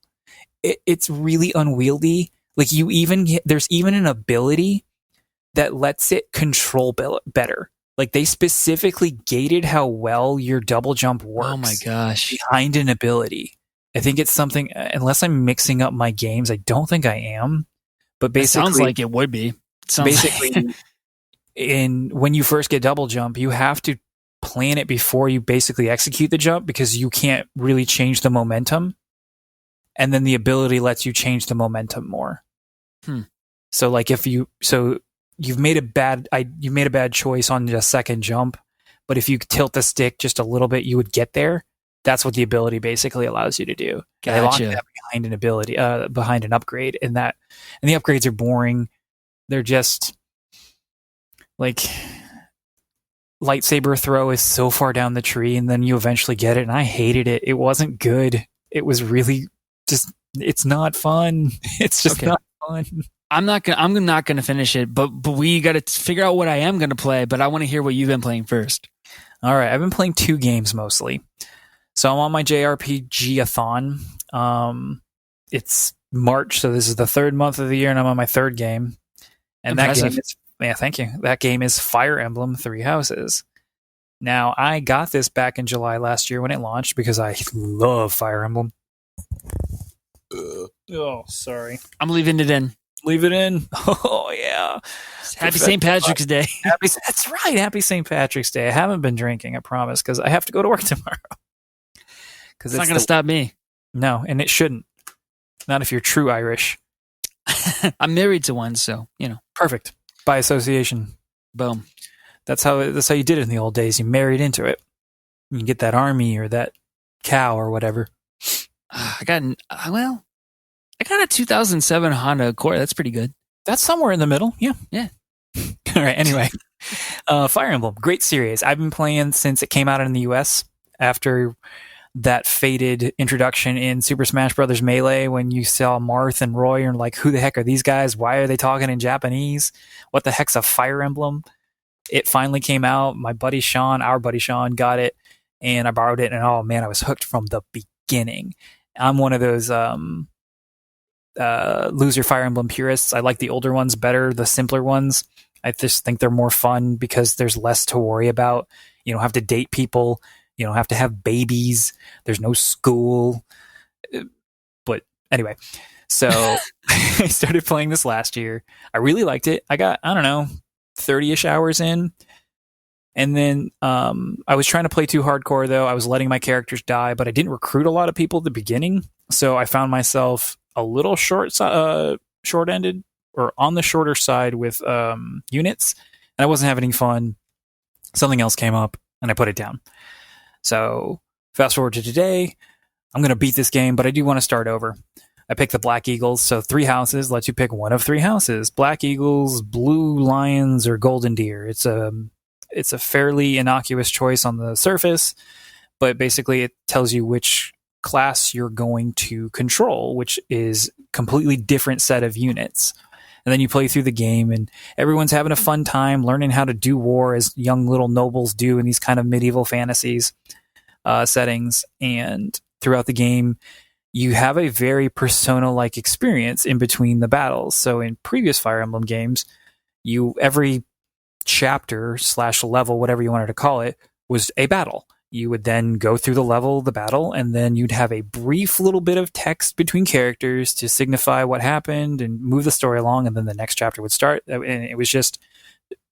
it's really unwieldy. Like there's even an ability that lets it control better. Like they specifically gated how well your double jump works. Oh my gosh. Behind an ability. I think it's something, unless I'm mixing up my games, I don't think I am. But basically, it sounds like it would be. Basically, when you first get double jump, you have to plan it before you basically execute the jump because you can't really change the momentum. And then the ability lets you change the momentum more. So like you've made a bad choice on the second jump, but if you tilt the stick just a little bit, you would get there. That's what the ability basically allows you to do. Gotcha. They lock that behind an ability, behind an upgrade, and the upgrades are boring. They're just like lightsaber throw is so far down the tree, and then you eventually get it. And I hated it. It wasn't good. It was really just. It's not fun. It's just not fun. I'm not gonna finish it, but we got to figure out what I am gonna play. But I want to hear what you've been playing first. All right, I've been playing 2 games mostly. So I'm on my JRPG-a-thon. It's March, so this is the 3rd month of the year, and I'm on my 3rd game. And Impressive. thank you. That game is Fire Emblem 3 Houses. Now, I got this back in July last year when it launched because I love Fire Emblem. Oh, sorry. I'm leaving it in. Leave it in. Oh, yeah. Happy St. Patrick's Day. That's right. Happy St. Patrick's Day. I haven't been drinking, I promise, because I have to go to work tomorrow. It's not going to stop me. No, and it shouldn't. Not if you're true Irish. I'm married to one, so, Perfect. By association. Boom. That's how you did it in the old days. You married into it. You get that army or that cow or whatever. I got a 2007 Honda Accord. That's pretty good. That's somewhere in the middle. Yeah. Yeah. All right. Anyway, Fire Emblem, great series. I've been playing since it came out in the US after that faded introduction in Super Smash Bros. Melee when you saw Marth and Roy and like, who the heck are these guys? Why are they talking in Japanese? What the heck's a Fire Emblem? It finally came out. Our buddy Sean, got it, and I borrowed it, and oh man, I was hooked from the beginning. I'm one of those loser Fire Emblem purists. I like the older ones better, the simpler ones. I just think they're more fun because there's less to worry about. You don't have to date people. You don't have to have babies. There's no school. But anyway, so I started playing this last year. I really liked it. I got, 30-ish hours in. And then I was trying to play too hardcore, though. I was letting my characters die, but I didn't recruit a lot of people at the beginning. So I found myself a little short-ended or on the shorter side with units. And I wasn't having any fun. Something else came up, and I put it down. So fast forward to today, I'm going to beat this game, but I do want to start over. I picked the Black Eagles, so 3 houses lets you pick one of 3 houses. Black Eagles, Blue Lions, or Golden Deer. It's a fairly innocuous choice on the surface, but basically it tells you which class you're going to control, which is completely different set of units. And then you play through the game, and everyone's having a fun time learning how to do war as young little nobles do in these kind of medieval fantasies settings. And throughout the game, you have a very Persona-like experience in between the battles. So in previous Fire Emblem games, every chapter / level, whatever you wanted to call it, was a battle. You would then go through the battle, and then you'd have a brief little bit of text between characters to signify what happened and move the story along, and then the next chapter would start. And it was just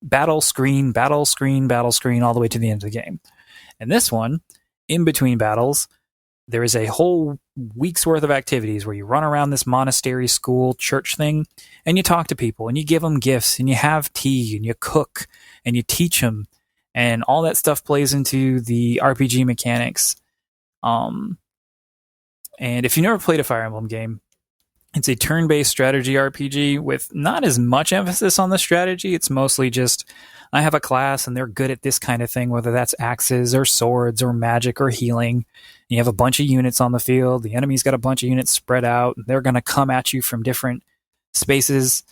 battle screen, battle screen, battle screen, all the way to the end of the game. And this one, in between battles, there is a whole week's worth of activities where you run around this monastery, school, church thing, and you talk to people, and you give them gifts, and you have tea, and you cook, and you teach them. And all that stuff plays into the RPG mechanics. And if you never played a Fire Emblem game, it's a turn-based strategy RPG with not as much emphasis on the strategy. It's mostly just, I have a class and they're good at this kind of thing, whether that's axes or swords or magic or healing. You have a bunch of units on the field. The enemy's got a bunch of units spread out. They're going to come at you from different spaces.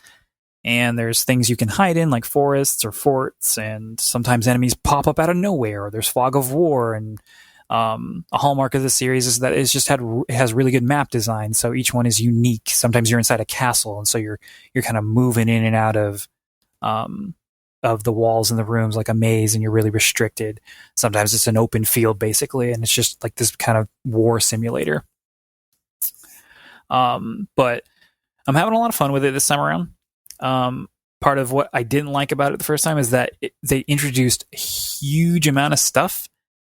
And there's things you can hide in, like forests or forts, and sometimes enemies pop up out of nowhere, or there's fog of war, and A hallmark of the series is that it has really good map design. So each one is unique. Sometimes you're inside a castle, and so you're kind of moving in and out of the walls and the rooms like a maze, and you're really restricted. Sometimes it's an open field basically, and it's just like this kind of war simulator. But I'm having a lot of fun with it this time around. Part of what I didn't like about it the first time is that they introduced a huge amount of stuff,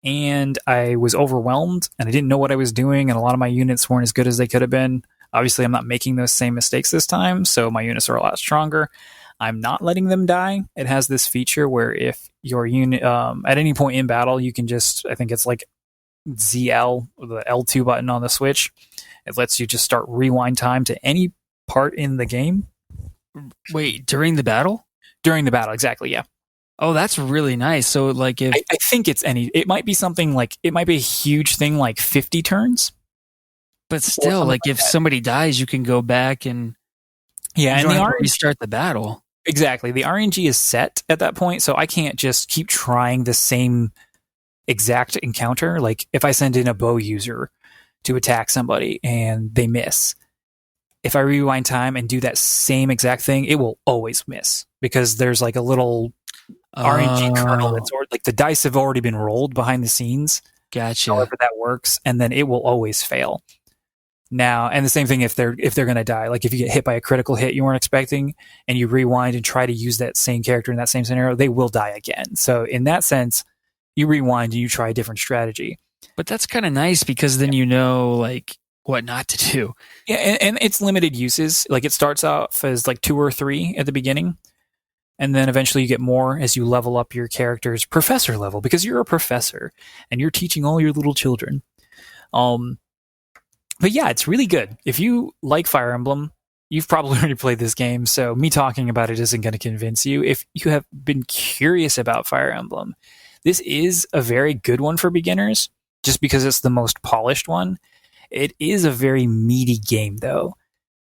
and I was overwhelmed, and I didn't know what I was doing, and a lot of my units weren't as good as they could have been. Obviously, I'm not making those same mistakes this time, so my units are a lot stronger. I'm not letting them die. It has this feature where if your unit, at any point in battle, you can just, I think it's like ZL, the L2 button on the Switch. It lets you just start rewind time to any part in the game. Wait, during the battle? During the battle, exactly, yeah. Oh, that's really nice. So, like, if I think it might be something like, it might be a huge thing like 50 turns. But still, like if somebody dies, you can go back and and the RNG, restart the battle. Exactly. The RNG is set at that point, so I can't just keep trying the same exact encounter. Like if I send in a bow user to attack somebody and they miss, if I rewind time and do that same exact thing, it will always miss because there's like a little RNG kernel that's like the dice have already been rolled behind the scenes. Gotcha. However that works, and then it will always fail. Now, and the same thing if they're going to die. Like if you get hit by a critical hit you weren't expecting, and you rewind and try to use that same character in that same scenario, they will die again. So in that sense, you rewind and you try a different strategy. But that's kind of nice because then you know like what not to do. Yeah, and it's limited uses. Like it starts off as like 2 or 3 at the beginning, and then eventually you get more as you level up your character's professor level because you're a professor and you're teaching all your little children. But yeah, it's really good. If you like Fire Emblem, you've probably already played this game, so me talking about it isn't going to convince you. If you have been curious about Fire Emblem, this is a very good one for beginners, just because it's the most polished one. It is a very meaty game, though.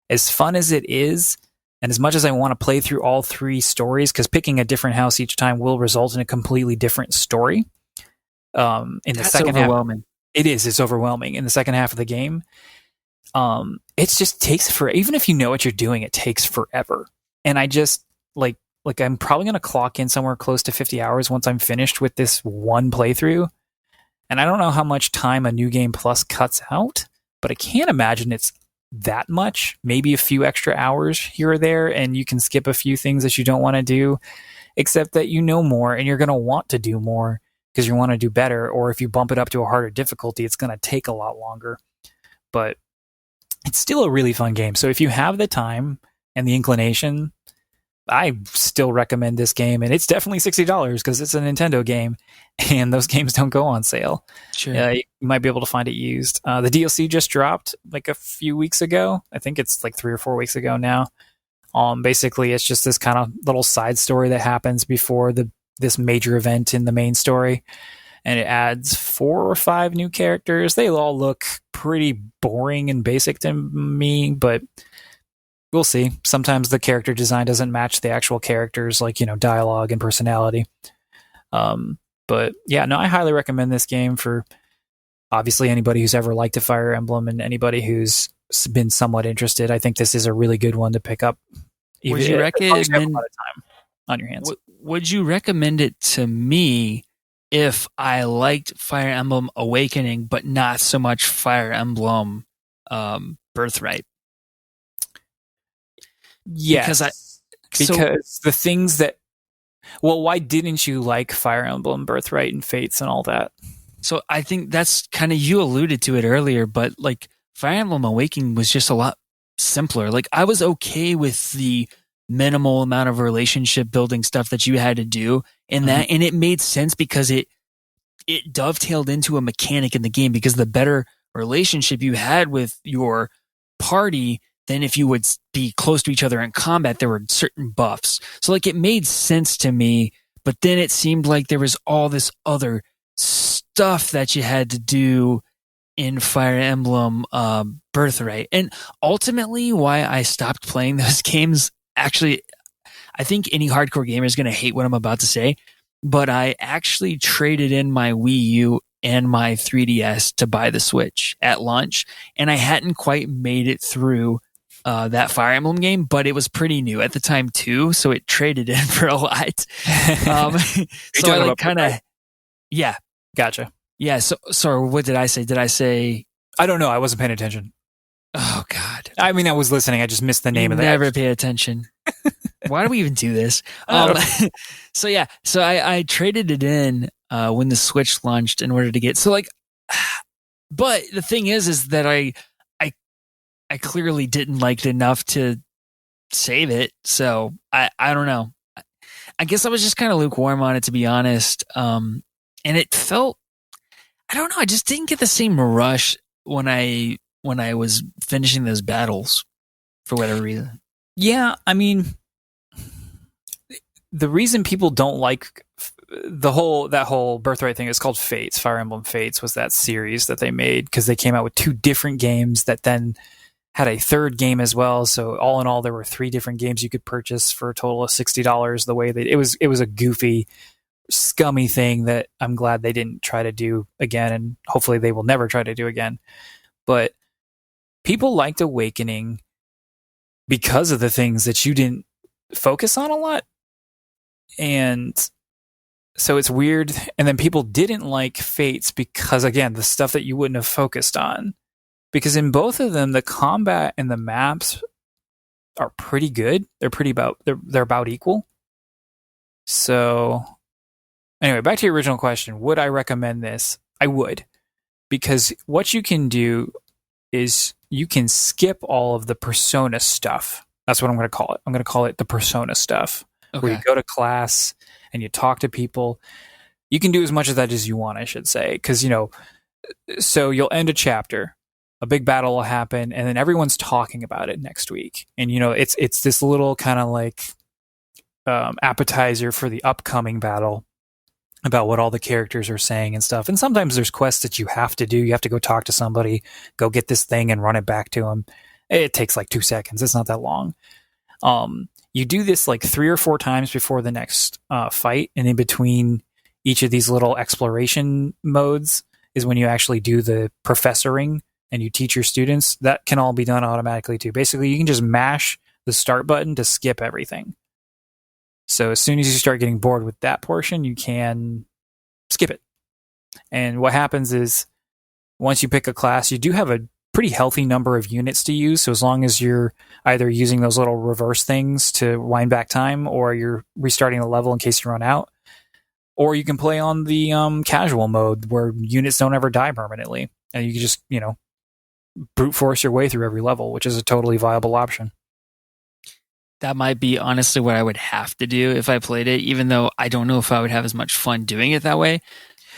As fun as it is, and as much as I want to play through all 3 stories, because picking a different house each time will result in a completely different story. In the second overwhelming. half, it is. It's overwhelming. In the second half of the game, it just takes forever. Even if you know what you're doing, it takes forever. And I just like I'm probably going to clock in somewhere close to 50 hours once I'm finished with this one playthrough. And I don't know how much time a New Game Plus cuts out, but I can't imagine it's that much. Maybe a few extra hours here or there, and you can skip a few things that you don't want to do, except that you know more and you're going to want to do more because you want to do better. Or if you bump it up to a harder difficulty, it's going to take a lot longer. But it's still a really fun game. So if you have the time and the inclination, I still recommend this game, and it's definitely $60 because it's a Nintendo game, and those games don't go on sale. Sure. You might be able to find it used. The DLC just dropped like a few weeks ago. I think it's like 3 or 4 weeks ago now. Basically, it's just this kind of little side story that happens before this major event in the main story, and it adds 4 or 5 new characters. They all look pretty boring and basic to me, but we'll see. Sometimes the character design doesn't match the actual characters, like, dialogue and personality. But yeah, no, I highly recommend this game for obviously anybody who's ever liked a Fire Emblem and anybody who's been somewhat interested. I think this is a really good one to pick up. Would you recommend a lot of time on your hands? Would you recommend it to me if I liked Fire Emblem Awakening, but not so much Fire Emblem Birthright? Yes, because the things that... Well, why didn't you like Fire Emblem Birthright and Fates and all that? So I think that's kind of, you alluded to it earlier, but like Fire Emblem Awakening was just a lot simpler. Like I was okay with the minimal amount of relationship building stuff that you had to do in that, and it made sense because it dovetailed into a mechanic in the game, because the better relationship you had with your party, then if you would be close to each other in combat, there were certain buffs. So like it made sense to me, but then it seemed like there was all this other stuff that you had to do in Fire Emblem Birthright. And ultimately why I stopped playing those games, actually, I think any hardcore gamer is going to hate what I'm about to say, but I actually traded in my Wii U and my 3DS to buy the Switch at launch, and I hadn't quite made it through that Fire Emblem game, but it was pretty new at the time too, so it traded in for a lot. So I like kind of, yeah, Gotcha. yeah. So what did I say? Did I say? I don't know. I wasn't paying attention. Oh God! I mean, I was listening. I just missed the name of that. Never pay attention. Why do we even do this? So yeah, so I traded it in when the Switch launched in order to get but the thing is that I clearly didn't like it enough to save it. So I don't know. I guess I was just kind of lukewarm on it, to be honest. And it felt, I don't know, I just didn't get the same rush when I was finishing those battles for whatever reason. Yeah, I mean, the reason people don't like that whole Birthright thing is called Fates. Fire Emblem Fates was that series that they made because they came out with 2 different games that then had a third game as well. So all in all, there were 3 different games you could purchase for a total of $60. The way it was a goofy, scummy thing that I'm glad they didn't try to do again, and hopefully they will never try to do again. But people liked Awakening because of the things that you didn't focus on a lot. And so it's weird. And then people didn't like Fates because, again, the stuff that you wouldn't have focused on. Because in both of them, the combat and the maps are pretty good. They're about equal. So anyway, back to your original question. Would I recommend this? I would. Because what you can do is you can skip all of the persona stuff. That's what I'm going to call it. I'm going to call it the persona stuff. Okay. Where you go to class and you talk to people. You can do as much of that as you want, I should say. Because, so you'll end a chapter. A big battle will happen, and then everyone's talking about it next week. And, it's this little kind of like appetizer for the upcoming battle about what all the characters are saying and stuff. And sometimes there's quests that you have to do. You have to go talk to somebody, go get this thing and run it back to them. It takes like 2 seconds. It's not that long. You do this like 3 or 4 times before the next fight. And in between each of these little exploration modes is when you actually do the professoring and you teach your students. That can all be done automatically too. Basically, you can just mash the start button to skip everything. So as soon as you start getting bored with that portion, you can skip it. And what happens is once you pick a class, you do have a pretty healthy number of units to use. So as long as you're either using those little reverse things to wind back time, or you're restarting the level in case you run out, or you can play on the casual mode where units don't ever die permanently. And you can just, brute force your way through every level, which is a totally viable option. That might be honestly what I would have to do if I played it, even though I don't know if I would have as much fun doing it that way.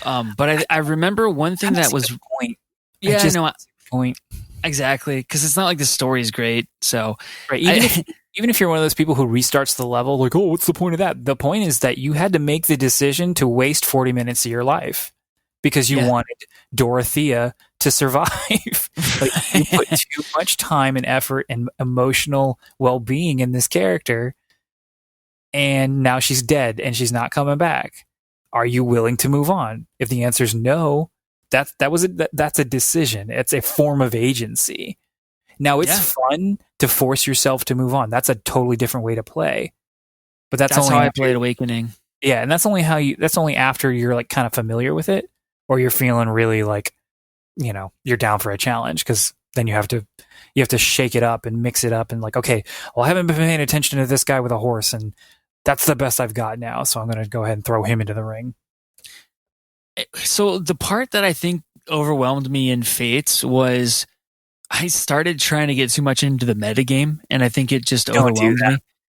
But I remember one thing that was point. Yeah, I know. Point. Exactly, because it's not like the story is great. So right, even if you're one of those people who restarts the level, like, oh, what's the point of that? The point is that you had to make the decision to waste 40 minutes of your life because you wanted Dorothea to survive. Like, you put too much time and effort and emotional well-being in this character, and now she's dead and she's not coming back. Are you willing to move on? If the answer is no, that's a decision. It's a form of agency. Now, it's fun to force yourself to move on. That's a totally different way to play. But that's only how I played Awakening. Yeah, and that's only after you're like kind of familiar with it, or you're feeling really like, you're down for a challenge, because then you have to shake it up and mix it up and like, okay, well, I haven't been paying attention to this guy with a horse, and that's the best I've got now, so I'm going to go ahead and throw him into the ring. So the part that I think overwhelmed me in Fates was I started trying to get too much into the metagame, and I think it just overwhelmed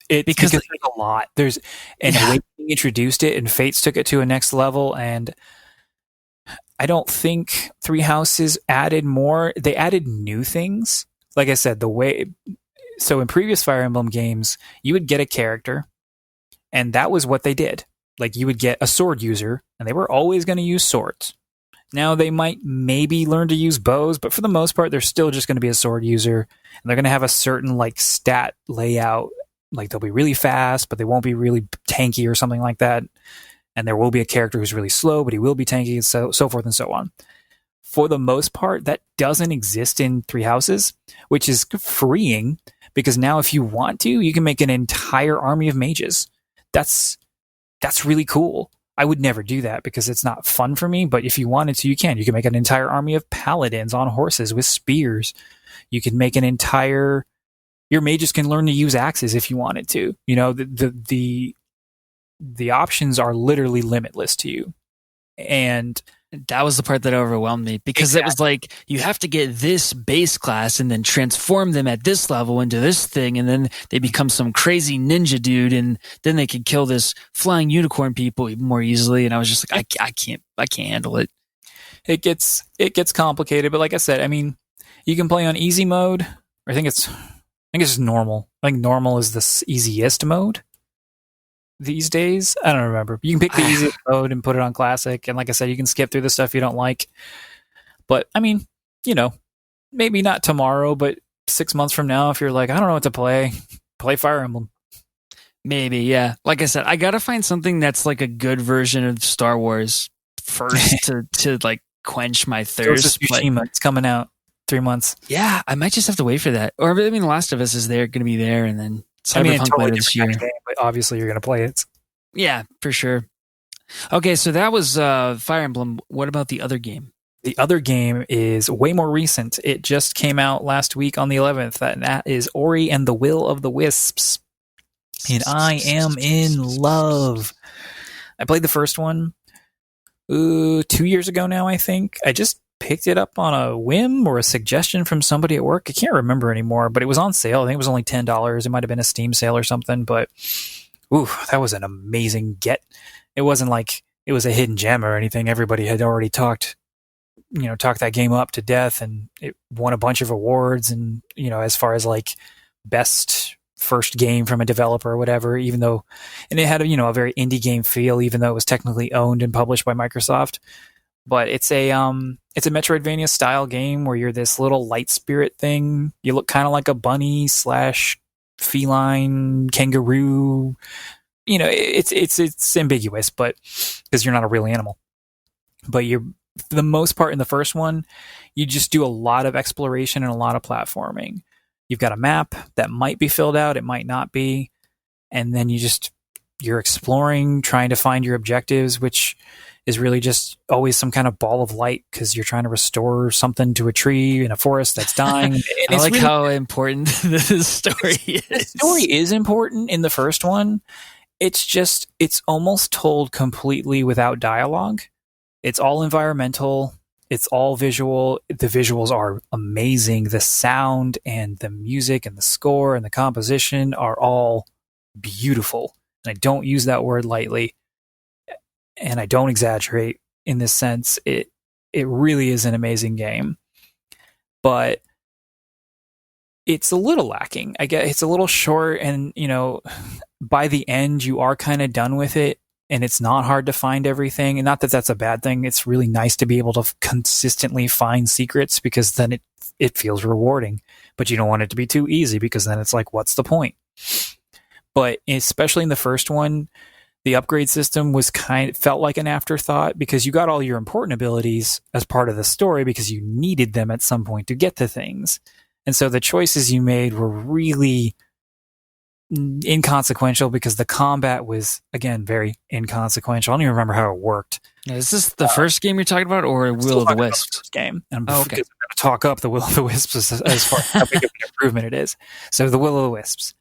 me. Because there's a lot. Awakening introduced it, and Fates took it to a next level, and I don't think Three Houses added more. They added new things. Like I said, so in previous Fire Emblem games, you would get a character, and that was what they did. Like, you would get a sword user, and they were always going to use swords. Now, they might maybe learn to use bows, but for the most part, they're still just going to be a sword user, and they're going to have a certain, like, stat layout. Like, they'll be really fast, but they won't be really tanky or something like that. and there will be a character who's really slow, but he will be tanky, and so forth and so on. For the most part, that doesn't exist in Three Houses, which is freeing, because now if you want to, you can make an entire army of mages. That's really cool. I would never do that because it's not fun for me, but if you wanted to, you can. You can make an entire army of paladins on horses with spears. You can make your mages can learn to use axes if you wanted to. You know, the options are literally limitless to you. And that was the part that overwhelmed me, because it was like, you have to get this base class and then transform them at this level into this thing, and then they become some crazy ninja dude, and then they can kill this flying unicorn people even more easily. And I was just like, I can't handle it. It gets complicated, but like I said, I mean, you can play on easy mode. I think it's just normal. I think normal is the easiest mode these days. I don't remember. You can pick the easiest mode and put it on classic, and like I said, you can skip through the stuff you don't like. But I mean, you know, maybe not tomorrow, but 6 months from now, if you're like, I don't know what to play Fire Emblem. Maybe, yeah. Like I said, I gotta find something that's like a good version of Star Wars first to like quench my thirst. It's coming out 3 months. Yeah, I might just have to wait for that. Or I mean, The Last of Us is going to be there, and then Cyberpunk totally later this year. Game, but obviously, you're going to play it. Yeah, for sure. Okay, so that was Fire Emblem. What about the other game? The other game is way more recent. It just came out last week on the 11th, and that is Ori and the Will of the Wisps. And I am in love. I played the first one 2 years ago now, I think. I just picked it up on a whim or a suggestion from somebody at work. I can't remember anymore, but it was on sale. I think it was only $10. It might have been a Steam sale or something, but that was an amazing get. It wasn't like it was a hidden gem or anything. Everybody had already talked that game up to death, and it won a bunch of awards, and, you know, as far as like best first game from a developer or whatever, even though, and it had a very indie game feel, even though it was technically owned and published by Microsoft. But it's a Metroidvania style game where you're this little light spirit thing. You look kind of like a bunny / feline kangaroo. You know, it's ambiguous, but because you're not a real animal. But you're, for the most part, in the first one, you just do a lot of exploration and a lot of platforming. You've got a map that might be filled out, it might not be, and then you're exploring, trying to find your objectives, which is really just always some kind of ball of light because you're trying to restore something to a tree in a forest that's dying. I like how important the story is. The story is important in the first one. It's almost told completely without dialogue. It's all environmental. It's all visual. The visuals are amazing. The sound and the music and the score and the composition are all beautiful. And I don't use that word lightly. And I don't exaggerate in this sense. It really is an amazing game. But it's a little lacking. I guess it's a little short, and, you know, by the end you are kind of done with it, and it's not hard to find everything. And not that that's a bad thing. It's really nice to be able to consistently find secrets, because then it feels rewarding. But you don't want it to be too easy, because then it's like, what's the point? But especially in the first one, the upgrade system felt like an afterthought, because you got all your important abilities as part of the story because you needed them at some point to get to things. And so the choices you made were really inconsequential, because the combat was, again, very inconsequential. I don't even remember how it worked. Is this the first game you're talking about, or Will of the Wisps game? And I'm going to talk up the Will of the Wisps as far as how big of an improvement it is. So the Will of the Wisps.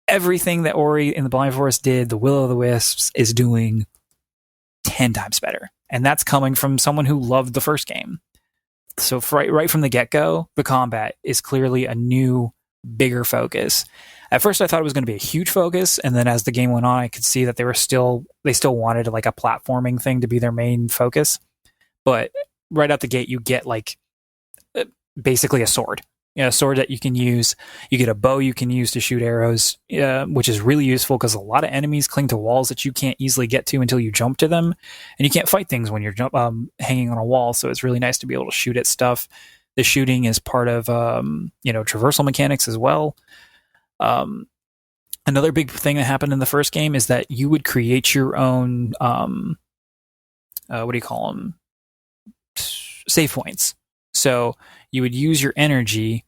Everything that Ori in the Blind Forest did, the Will of the Wisps is doing 10 times better. And that's coming from someone who loved the first game. So right from the get-go, the combat is clearly a new, bigger focus. At first I thought it was going to be a huge focus, and then as the game went on, I could see that they still wanted like a platforming thing to be their main focus. But right out the gate, you get like basically a sword. A sword that you can use. You get a bow you can use to shoot arrows, which is really useful because a lot of enemies cling to walls that you can't easily get to until you jump to them, and you can't fight things when you're hanging on a wall. So it's really nice to be able to shoot at stuff. The shooting is part of traversal mechanics as well. Another big thing that happened in the first game is that you would create your own, what do you call them? Save points. So you would use your energy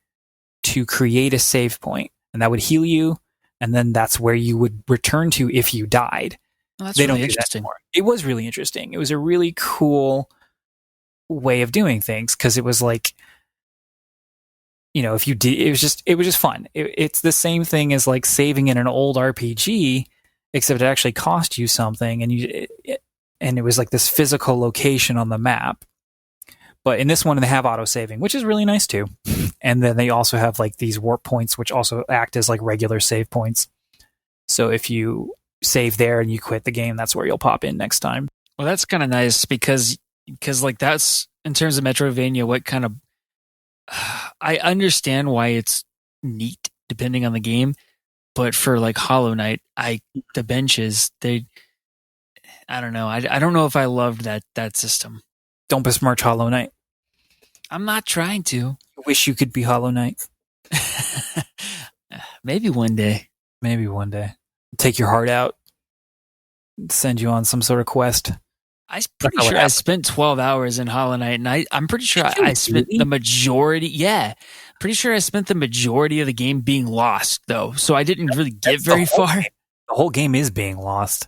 to create a save point, and that would heal you, and then that's where you would return to if you died. Well, that's They really don't do that interesting. anymore. It was really interesting. It was a really cool way of doing things because it was like, if you did, it was just fun. It's the same thing as like saving in an old RPG, except it actually cost you something, and it was like this physical location on the map. But in this one, they have auto saving, which is really nice too. And then they also have like these warp points, which also act as like regular save points. So if you save there and you quit the game, that's where you'll pop in next time. Well, that's kind of nice because like that's in terms of Metroidvania, what kind of I understand why it's neat depending on the game, but for like Hollow Knight, the benches I don't know. I don't know if I loved that system. Don't besmirch Hollow Knight. I'm not trying to. I wish you could be Hollow Knight. Maybe one day. Maybe one day. Take your heart out. Send you on some sort of quest. I'm pretty sure I spent 12 hours in Hollow Knight, and I'm pretty sure I spent the majority. Yeah, pretty sure I spent the majority of the game being lost, though. So I didn't really get very far. The whole game is being lost.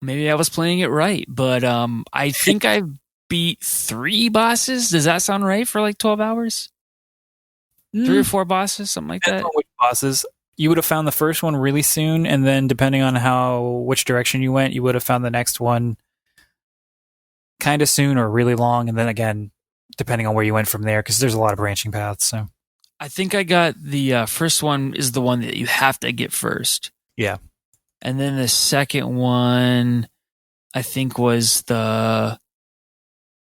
Maybe I was playing it right, but I think I beat 3 bosses. Does that sound right for like 12 hours? 3 or 4 bosses, something like that. Which bosses? You would have found the first one really soon, and then depending on which direction you went, you would have found the next one kind of soon or really long, and then again, depending on where you went from there, because there's a lot of branching paths. So I think I got the first one is the one that you have to get first. Yeah. And then the second one, I think was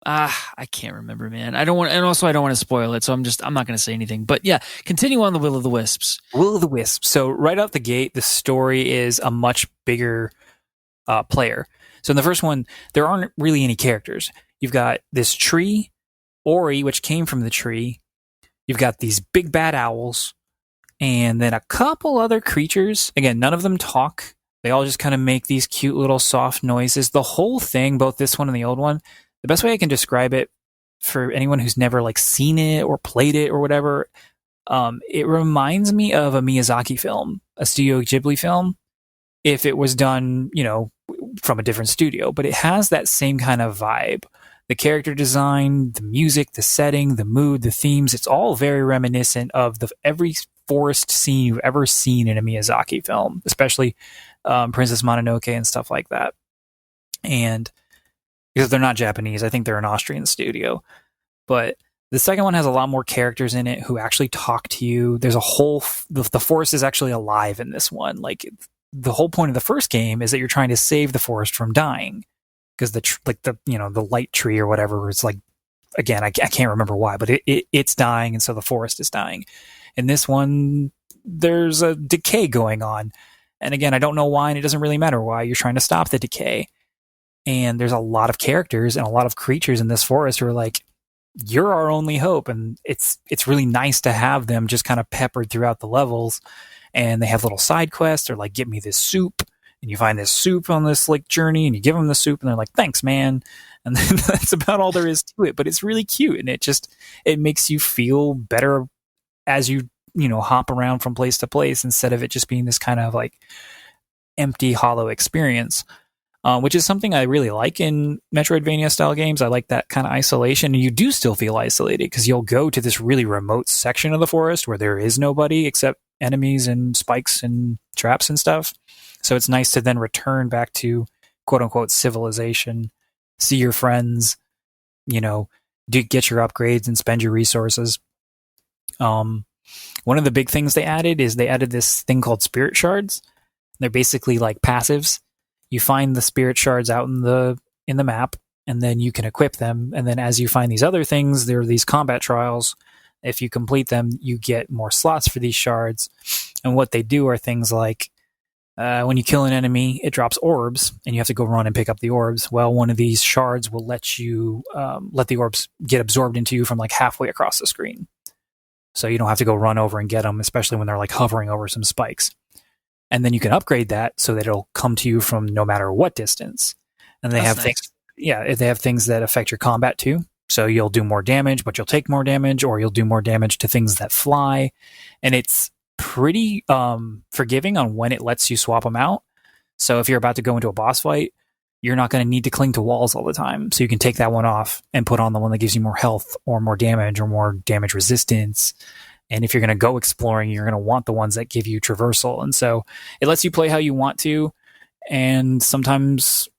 I can't remember, man. I don't want to spoil it, so I'm not going to say anything. But yeah, continue on the Will of the Wisps. Will of the Wisps. So right out the gate, the story is a much bigger player. So in the first one, there aren't really any characters. You've got this tree, Ori, which came from the tree. You've got these big bad owls, and then a couple other creatures. Again, none of them talk. They all just kind of make these cute little soft noises. The whole thing, both this one and the old one, the best way I can describe it for anyone who's never like seen it or played it or whatever, it reminds me of a Miyazaki film, a Studio Ghibli film, if it was done, from a different studio. But it has that same kind of vibe. The character design, the music, the setting, the mood, the themes, it's all very reminiscent of every forest scene you've ever seen in a Miyazaki film, especially Princess Mononoke and stuff like that. And because they're not Japanese, I think they're an Austrian studio. But the second one has a lot more characters in it who actually talk to you. There's the forest is actually alive in this one. Like, the whole point of the first game is that you're trying to save the forest from dying, because the light tree or whatever is like, again, I can't remember why, but it's dying, and so the forest is dying. In this one, there's a decay going on, and again, I don't know why, and it doesn't really matter why. You're trying to stop the decay, and there's a lot of characters and a lot of creatures in this forest who are like, you're our only hope, and it's really nice to have them just kind of peppered throughout the levels. And they have little side quests. They're like, get me this soup. And you find this soup on this like journey, and you give them the soup, and they're like, thanks, man. And then that's about all there is to it. But it's really cute, and it makes you feel better as you hop around from place to place, instead of it just being this kind of like empty, hollow experience. Which is something I really like in Metroidvania style games. I like that kind of isolation, and you do still feel isolated because you'll go to this really remote section of the forest where there is nobody except enemies and spikes and traps and stuff. So it's nice to then return back to quote unquote civilization, see your friends, get your upgrades and spend your resources. One of the big things they added is this thing called spirit shards. They're basically like passives. You find the spirit shards out in the map, and then you can equip them. And then as you find these other things, there are these combat trials. If you complete them, you get more slots for these shards. And what they do are things like, when you kill an enemy, it drops orbs, and you have to go run and pick up the orbs. Well, one of these shards will let you let the orbs get absorbed into you from like halfway across the screen. So you don't have to go run over and get them, especially when they're like hovering over some spikes. and then you can upgrade that so that it'll come to you from no matter what distance. And they That's have nice. things, they have things that affect your combat too. So you'll do more damage, but you'll take more damage, or you'll do more damage to things that fly. And it's pretty forgiving on when it lets you swap them out. So if you're about to go into a boss fight, you're not going to need to cling to walls all the time. So you can take that one off and put on the one that gives you more health or more damage resistance. And if you're going to go exploring, you're going to want the ones that give you traversal. And so it lets you play how you want to. And sometimes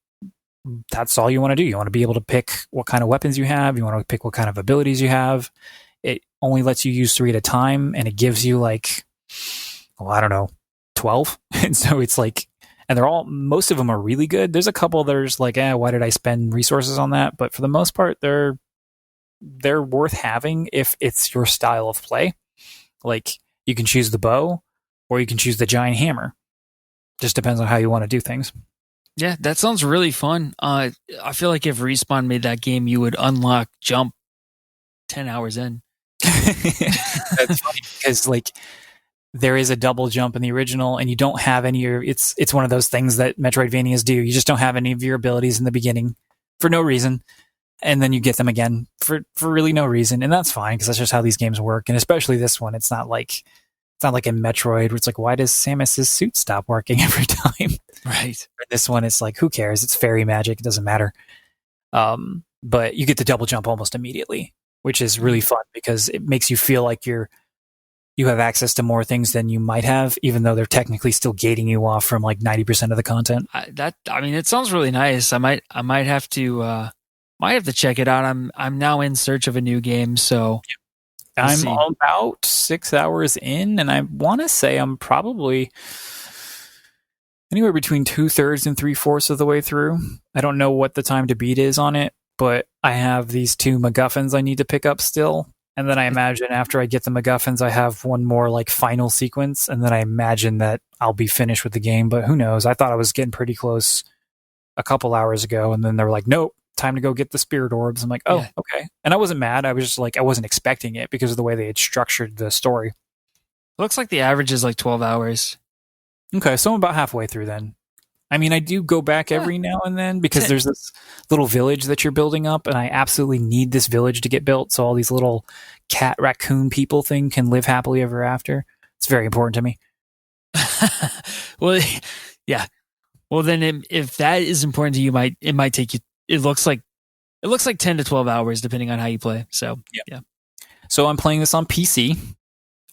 that's all you want to do. You want to be able to pick what kind of weapons you have. You want to pick what kind of abilities you have. It only lets you use 3 at a time, and it gives you 12. And so it's like, and most of them are really good. There's a couple there's like, why did I spend resources on that? But for the most part, they're worth having if it's your style of play. Like, you can choose the bow or you can choose the giant hammer. Just depends on how you want to do things. Yeah, that sounds really fun. I feel like if Respawn made that game, you would unlock jump 10 hours in. That's funny because there is a double jump in the original, and you don't have any. It's one of those things that Metroidvanias do. You just don't have any of your abilities in the beginning for no reason, and then you get them again for really no reason, and that's fine because that's just how these games work. And especially this one, it's not like in Metroid where it's like, why does Samus's suit stop working every time? Right. For this one, it's like, who cares? It's fairy magic. It doesn't matter. But you get the double jump almost immediately, which is really fun because it makes you feel like you have access to more things than you might have, even though they're technically still gating you off from 90% of the content. It sounds really nice. I might have to check it out. I'm now in search of a new game, so I'm about 6 hours in, and I want to say I'm probably anywhere between 2/3 and 3/4 of the way through. I don't know what the time to beat is on it, but I have these 2 MacGuffins I need to pick up still. And then I imagine after I get the MacGuffins, I have one more final sequence, and then I imagine that I'll be finished with the game. But who knows? I thought I was getting pretty close a couple hours ago, and then they were like, nope, time to go get the spirit orbs. I'm like, oh, yeah. Okay. And I wasn't mad. I was just I wasn't expecting it because of the way they had structured the story. Looks like the average is 12 hours. Okay, so I'm about halfway through then. I mean, I do go back every now and then because there's this little village that you're building up, and I absolutely need this village to get built so all these little cat raccoon people thing can live happily ever after. It's very important to me. Well, yeah. Well, then if that is important to you, it might take you. It looks like 10 to 12 hours depending on how you play. So yeah. So I'm playing this on PC.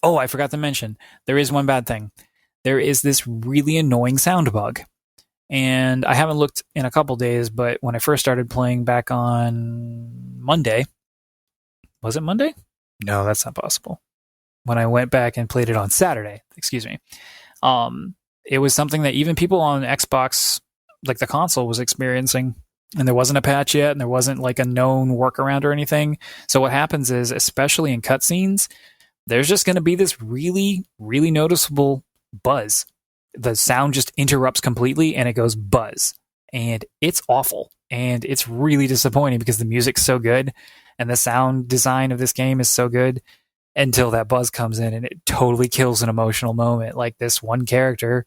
Oh, I forgot to mention there is one bad thing. There is this really annoying sound bug. And I haven't looked in a couple days, but when I first started playing back on Monday, was it Monday? No, that's not possible. When I went back and played it on Saturday, excuse me, it was something that even people on Xbox, the console, was experiencing. And there wasn't a patch yet, and there wasn't a known workaround or anything. So what happens is, especially in cutscenes, there's just going to be this really, really noticeable buzz. The sound just interrupts completely and it goes buzz, and it's awful, and it's really disappointing because the music's so good and the sound design of this game is so good until that buzz comes in, and it totally kills an emotional moment. This one character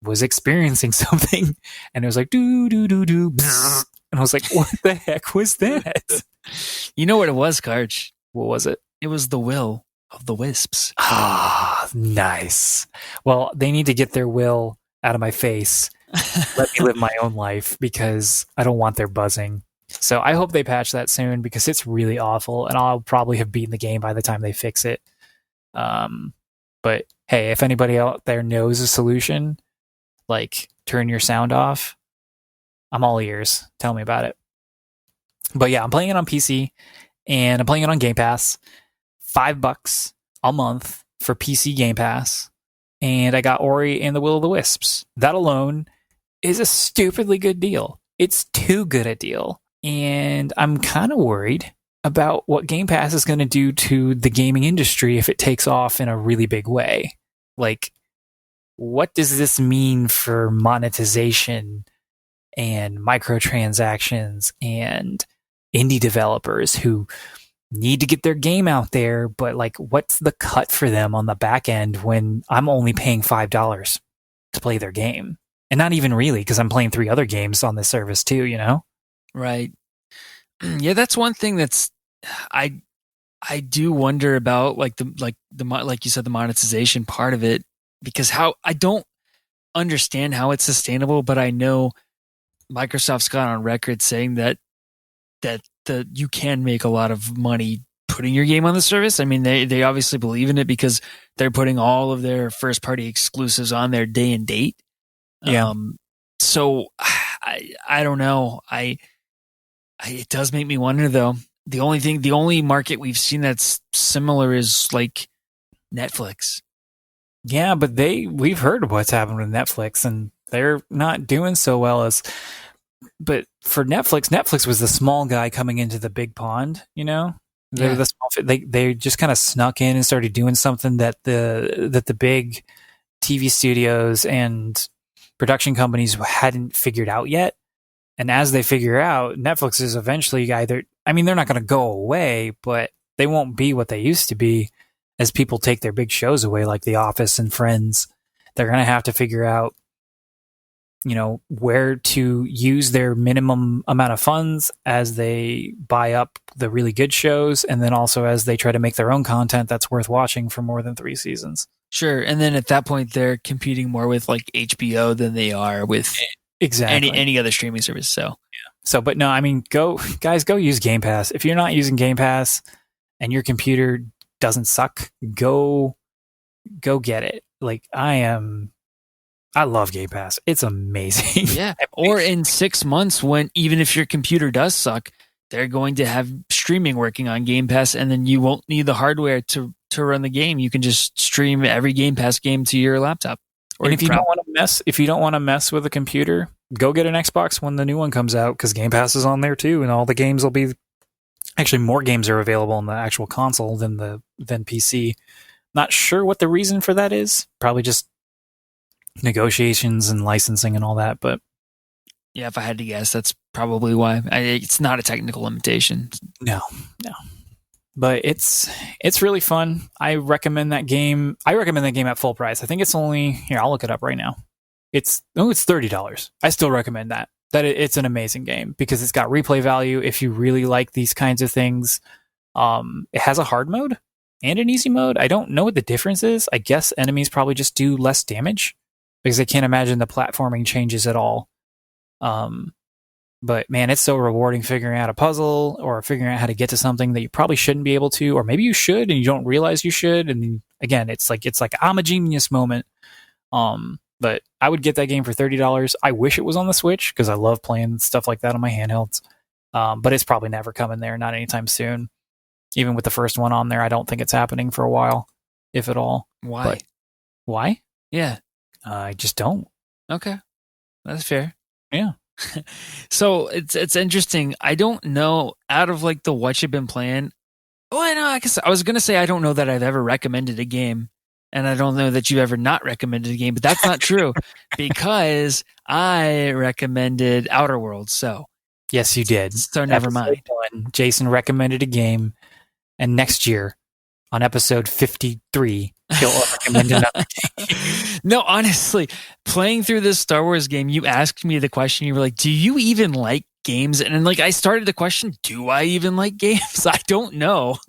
was experiencing something and it was like doo doo doo doo, and I was like, what the heck was that? You know what it was, Karch? What was it? It was the will of the Wisps. Ah, nice. Well, they need to get their will out of my face. Let me live my own life because I don't want their buzzing. So I hope they patch that soon because it's really awful, and I'll probably have beaten the game by the time they fix it. But hey, if anybody out there knows a solution, turn your sound off, I'm all ears. Tell me about it. But yeah, I'm playing it on PC, and I'm playing it on Game Pass. $5 a month for PC Game Pass, and I got Ori and the Will of the Wisps. That alone is a stupidly good deal. It's too good a deal, and I'm kind of worried about what Game Pass is going to do to the gaming industry if it takes off in a really big way. What does this mean for monetization and microtransactions and indie developers who need to get their game out there, but what's the cut for them on the back end when I'm only paying $5? to play their game. And not even really, because I'm playing 3 other games on this service too, you know? Right. Yeah, that's one thing that's I do wonder about, like you said, the monetization part of it, because how I don't understand how it's sustainable, but I know Microsoft's got on record saying that you can make a lot of money putting your game on the service. I mean, they obviously believe in it because they're putting all of their first party exclusives on their day and date. Yeah. So I don't know. It does make me wonder though. The only market we've seen that's similar is like Netflix. Yeah, but we've heard what's happened with Netflix, and they're not doing so well as. But for Netflix was the small guy coming into the big pond. You know, they're the small. They just kind of snuck in and started doing something that the big TV studios and production companies hadn't figured out yet. And as they figure out, Netflix is eventually either. I mean, they're not going to go away, but they won't be what they used to be. As people take their big shows away, like The Office and Friends, they're going to have to figure out, you know, where to use their minimum amount of funds as they buy up the really good shows, and then also as they try to make their own content that's worth watching for more than 3 seasons. Sure, and then at that point, they're competing more with like HBO than they are with any other streaming service. So yeah. So, but no, I mean, go use Game Pass. If you're not using Game Pass and your computer doesn't suck, go get it. Like I love Game Pass. It's amazing. Yeah. Or in 6 months, when even if your computer does suck, they're going to have streaming working on Game Pass, and then you won't need the hardware to run the game. You can just stream every Game Pass game to your laptop. And if you don't want to mess with a computer, go get an Xbox when the new one comes out, because Game Pass is on there too, and all the games will be. Actually, more games are available on the actual console than PC. Not sure what the reason for that is. Probably just negotiations and licensing and all that. But yeah, if I had to guess, that's probably why. It's not a technical limitation. No. But it's really fun. I recommend that game. At full price. I think it's only here. I'll look it up right now. It's $30. I still recommend that. It's an amazing game because it's got replay value if you really like these kinds of things. It has a hard mode and an easy mode. I don't know what the difference is. I guess enemies probably just do less damage because I can't imagine the platforming changes at all. But man, it's so rewarding figuring out a puzzle or figuring out how to get to something that you probably shouldn't be able to, or maybe you should and you don't realize you should. And again, it's like I'm a genius moment. But I would get that game for $30. I wish it was on the Switch because I love playing stuff like that on my handhelds. But it's probably never coming there, not anytime soon. Even with the first one on there, I don't think it's happening for a while, if at all. Why? But why? Yeah. I just don't. Okay. That's fair. Yeah. So it's interesting. I don't know, out of like the what you've been playing. Well, no, I guess I was going to say I don't know that I've ever recommended a game. And I don't know that you've ever not recommended a game, but that's not true because I recommended Outer Worlds. So yes, you did. So never mind. Jason recommended a game, and next year on episode 53, he'll recommend another game. No, honestly, playing through this Star Wars game, you asked me the question. You were like, "Do you even like games?" And then, like, I started the question, "Do I even like games?" I don't know.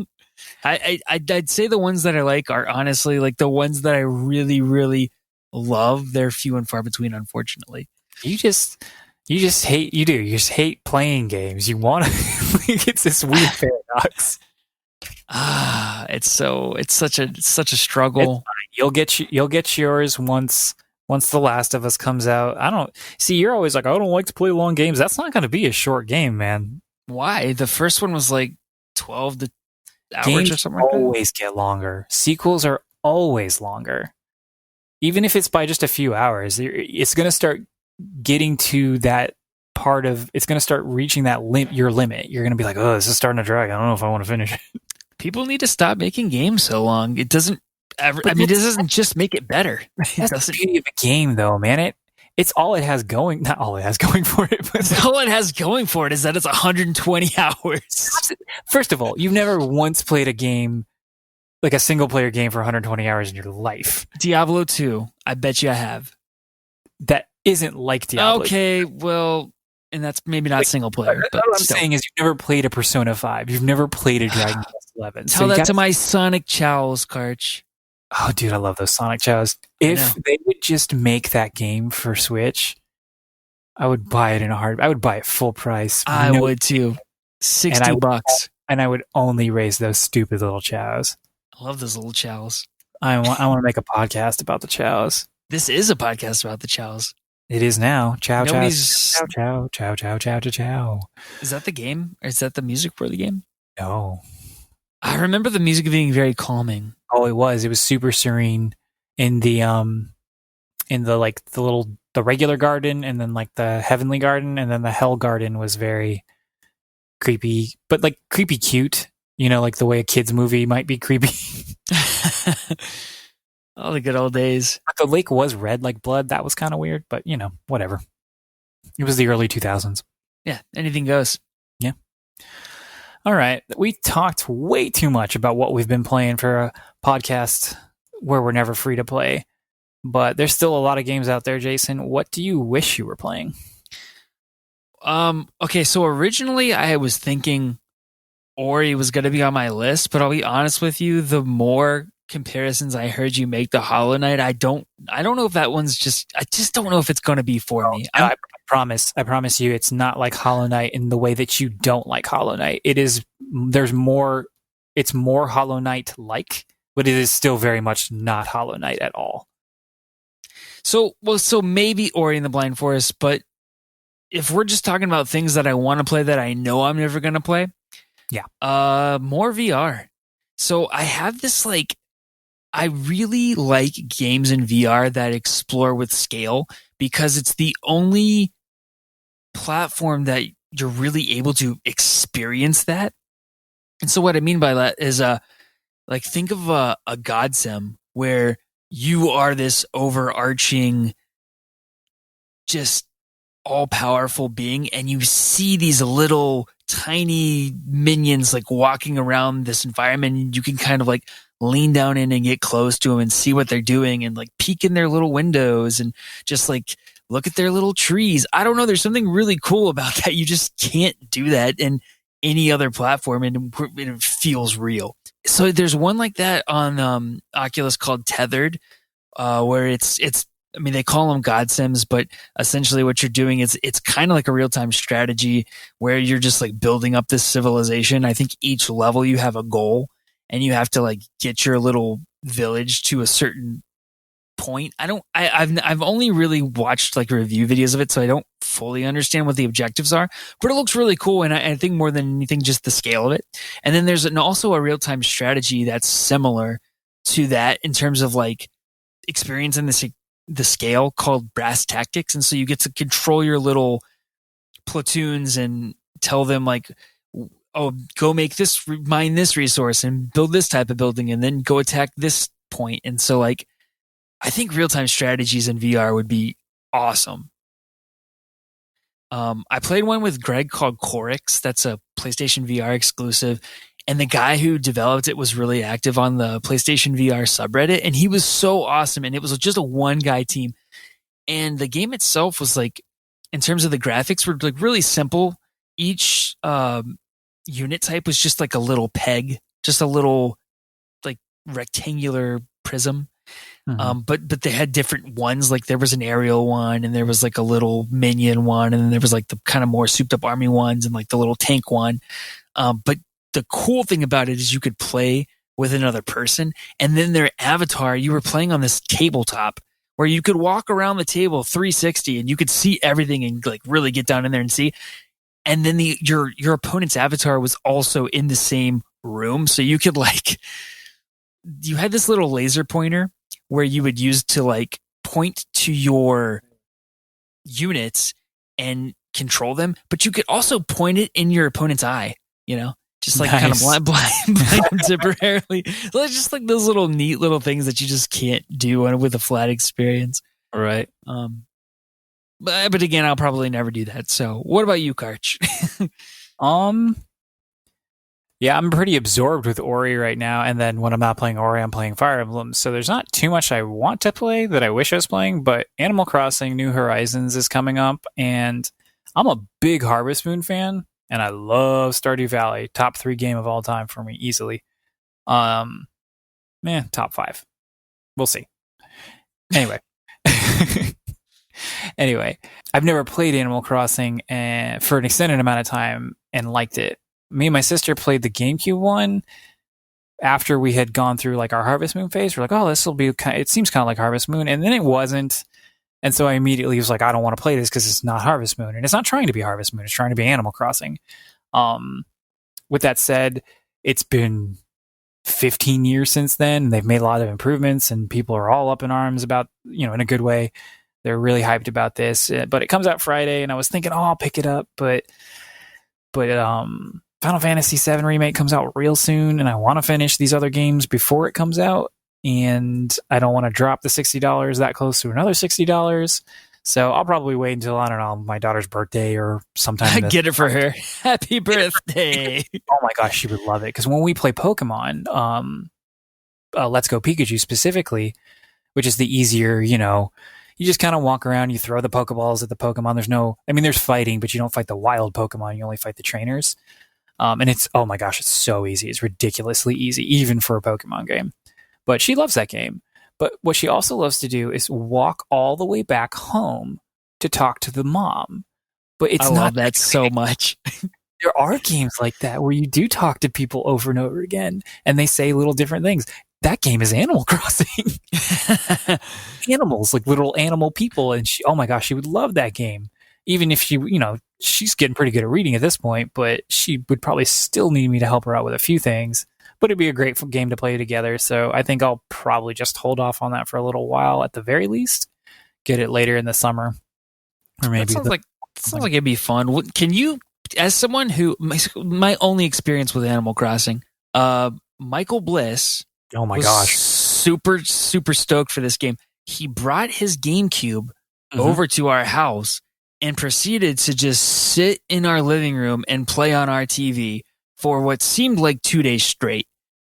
I'd say the ones that I like are honestly like the ones that I really, really love. They're few and far between, unfortunately. You just hate playing games. You want to, it's this weird paradox. It's such a struggle. You'll get yours once The Last of Us comes out. I don't see. You're always like, I don't like to play long games. That's not going to be a short game, man. Why? The first one was like 12 to hours games or something like that? Always get longer. Sequels are always longer. Even if it's by just a few hours, it's going to start getting to that part of, it's going to start reaching that your limit. You're going to be like, oh, this is starting to drag. I don't know if I want to finish it. People need to stop making games so long. It doesn't ever, I mean, it doesn't just make it better. That's the beauty of a game, though, man. It's all it has going, not all it has going for it, but all it has going for it is that it's 120 hours. First of all, you've never once played a game, like a single player game for 120 hours in your life. Diablo 2, I bet you I have. that isn't like Diablo. Okay, well, and that's maybe not single player, but what I'm still. saying is you've never played a Persona 5. You've never played a Dragon Quest 11. Tell that to my Sonic Chows, Karch. Oh, dude, I love those Sonic Chows. I If know. they would just make that game for Switch, I would buy it in a heartbeat. I would buy it full price. I would too. $60. And I would only raise those stupid little chows. I love those little chows. I want to make a podcast about the chows. This is a podcast about the chows. It is now. Chow, Nobody's- chow, chow, chow, chow, chow, chow, chow. Is that the game? Or is that the music for the game? No. I remember the music being very calming. Oh, it was. It was super serene in the like the regular garden, and then like the heavenly garden, and then the hell garden was very creepy, but like creepy cute. You know, like the way a kid's movie might be creepy. Oh, the good old days. The lake was red like blood. That was kind of weird, but you know, whatever. It was the early 2000s. Yeah, anything goes. All right. We talked way too much about what we've been playing for a podcast where we're never free to play. But there's still a lot of games out there, Jason. What do you wish you were playing? Okay, so originally I was thinking Ori was going to be on my list, but I'll be honest with you, the more comparisons I heard you make to Hollow Knight, I don't know if that one's I just don't know if it's going to be for me. I promise you it's not like Hollow Knight in the way that you don't like Hollow Knight. It's more Hollow Knight like, but it is still very much not Hollow Knight at all. So maybe Ori and the Blind Forest, but if we're just talking about things that I want to play that I know I'm never going to play, more VR. So I have this I really like games in VR that explore with scale because it's the only platform that you're really able to experience that. And so what I mean by that is think of a God Sim where you are this overarching, just all-powerful being, and you see these little tiny minions walking around this environment, and you can kind of lean down in and get close to them and see what they're doing and peek in their little windows and just look at their little trees. I don't know. There's something really cool about that. You just can't do that in any other platform, and it feels real. So there's one like that on Oculus called Tethered, where they call them God Sims, but essentially what you're doing is it's kind of like a real-time strategy where you're just building up this civilization. I think each level you have a goal and you have to get your little village to a certain point. I've only really watched review videos of it, so I don't fully understand what the objectives are, but it looks really cool. And I think more than anything, just the scale of it. And then there's also a real-time strategy that's similar to that in terms of experiencing the scale called Brass Tactics. And so you get to control your little platoons and tell them oh, go mine this resource and build this type of building and then go attack this point. And so I think real-time strategies in VR would be awesome. I played one with Greg called Corix. That's a PlayStation VR exclusive. And the guy who developed it was really active on the PlayStation VR subreddit. And he was so awesome. And it was just a one-guy team. And the game itself was in terms of the graphics, were really simple. Each unit type was just a little peg, just a little rectangular prism. Mm-hmm. But they had different ones. There was an aerial one, and there was a little minion one, and then there was the kind of more souped up army ones, and the little tank one. But the cool thing about it is you could play with another person, and then their avatar, you were playing on this tabletop where you could walk around the table 360 and you could see everything and really get down in there and see. And then your opponent's avatar was also in the same room, so you could you had this little laser pointer where you would use to point to your units and control them, but you could also point it in your opponent's eye, just Nice. kind of blind them temporarily. Just those little neat little things that you just can't do with a flat experience. Right. But again, I'll probably never do that. So what about you, Karch? Yeah, I'm pretty absorbed with Ori right now, and then when I'm not playing Ori, I'm playing Fire Emblem. So there's not too much I want to play that I wish I was playing, but Animal Crossing New Horizons is coming up, and I'm a big Harvest Moon fan, and I love Stardew Valley. Top 3 game of all time for me, easily. Top 5. We'll see. Anyway. Anyway, I've never played Animal Crossing for an extended amount of time and liked it. Me and my sister played the GameCube one after we had gone through like our Harvest Moon phase. We're like, oh, this will be it seems kind of like Harvest Moon, and then it wasn't. And so I immediately was like, I don't want to play this because it's not Harvest Moon, and it's not trying to be Harvest Moon. It's trying to be Animal Crossing. With that said, it's been 15 years since then. And they've made a lot of improvements, and people are all up in arms about, in a good way. They're really hyped about this, but it comes out Friday, and I was thinking, I'll pick it up, but Final Fantasy VII Remake comes out real soon, and I want to finish these other games before it comes out, and I don't want to drop the $60 that close to another $60. So I'll probably wait until, I don't know, my daughter's birthday or sometime. Get it for her. Happy birthday. Oh my gosh, she would love it. Because when we play Pokemon, Let's Go Pikachu specifically, which is the easier, you just kind of walk around, you throw the Pokeballs at the Pokemon. There's fighting, but you don't fight the wild Pokemon. You only fight the trainers. And it's, oh my gosh, it's so easy. It's ridiculously easy, even for a Pokemon game. But she loves that game. But what she also loves to do is walk all the way back home to talk to the mom. But it's I not love that so much. There are games like that where you do talk to people over and over again, and they say little different things. That game is Animal Crossing. Animals, like little animal people. And she, oh my gosh, she would love that game. Even if she, she's getting pretty good at reading at this point, but she would probably still need me to help her out with a few things. But it'd be a great game to play together. So I think I'll probably just hold off on that for a little while at the very least. Get it later in the summer. Or maybe. Sounds like it'd be fun. Can you, as someone who, my only experience with Animal Crossing, Michael Bliss. Oh my gosh. Super, super stoked for this game. He brought his GameCube over to our house and proceeded to just sit in our living room and play on our TV for what seemed like 2 days straight.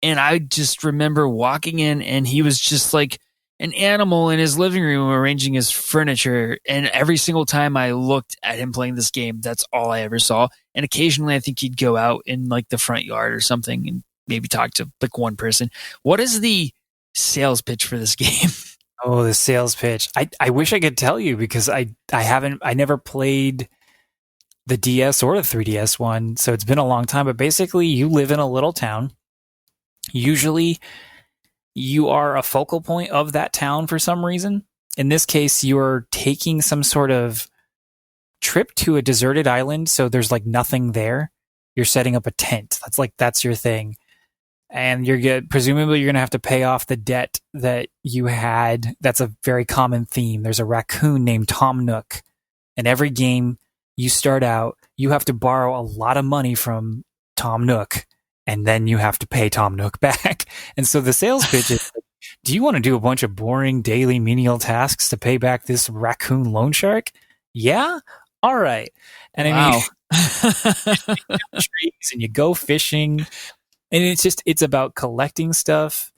And I just remember walking in, and he was just like an animal in his living room arranging his furniture. And every single time I looked at him playing this game, that's all I ever saw. And occasionally I think he'd go out in like the front yard or something and maybe talk to like one person. What is the sales pitch for this game? Oh, the sales pitch. I wish I could tell you, because I never played the DS or the 3DS one, so it's been a long time. But basically, you live in a little town. Usually, you are a focal point of that town for some reason. In this case, you're taking some sort of trip to a deserted island, so there's like nothing there. You're setting up a tent. That's your thing. And presumably you're going to have to pay off the debt that you had. That's a very common theme. There's a raccoon named Tom Nook. And every game you start out, you have to borrow a lot of money from Tom Nook, and then you have to pay Tom Nook back. And so the sales pitch is, do you want to do a bunch of boring daily menial tasks to pay back this raccoon loan shark? Yeah? All right. And wow. Trees and you go fishing. And it's about collecting stuff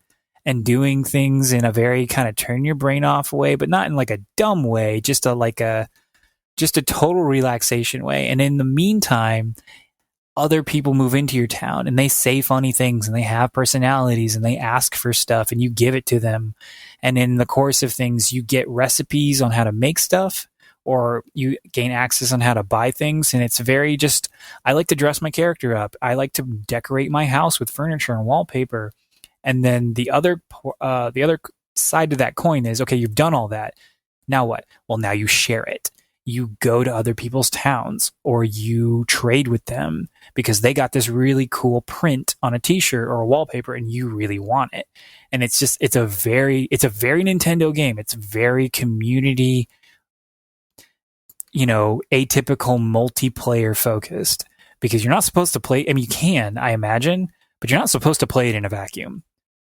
and doing things in a very kind of turn your brain off way, but not in like a dumb way, just a total relaxation way. And in the meantime, other people move into your town and they say funny things and they have personalities and they ask for stuff and you give it to them. And in the course of things, you get recipes on how to make stuff, or you gain access on how to buy things. And it's very I like to dress my character up. I like to decorate my house with furniture and wallpaper. And then the other side to that coin is, okay, you've done all that. Now what? Well, now you share it. You go to other people's towns, or you trade with them because they got this really cool print on a t-shirt or a wallpaper and you really want it. And it's a very Nintendo game. It's very community, atypical multiplayer focused, because you're not supposed to play. I mean, you can, I imagine, but you're not supposed to play it in a vacuum.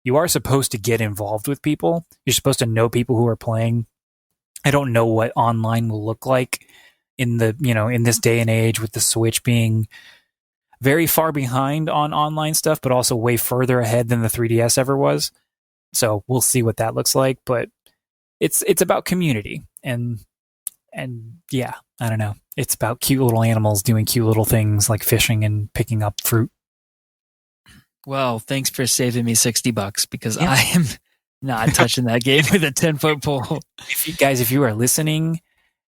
You are supposed to get involved with people. You're supposed to know people who are playing. I don't know what online will look like in this day and age, with the Switch being very far behind on online stuff, but also way further ahead than the 3DS ever was. So we'll see what that looks like. But it's about community, and yeah, I don't know. It's about cute little animals doing cute little things like fishing and picking up fruit. Well, thanks for saving me $60 because I am not touching that game with a 10-foot pole. If you are listening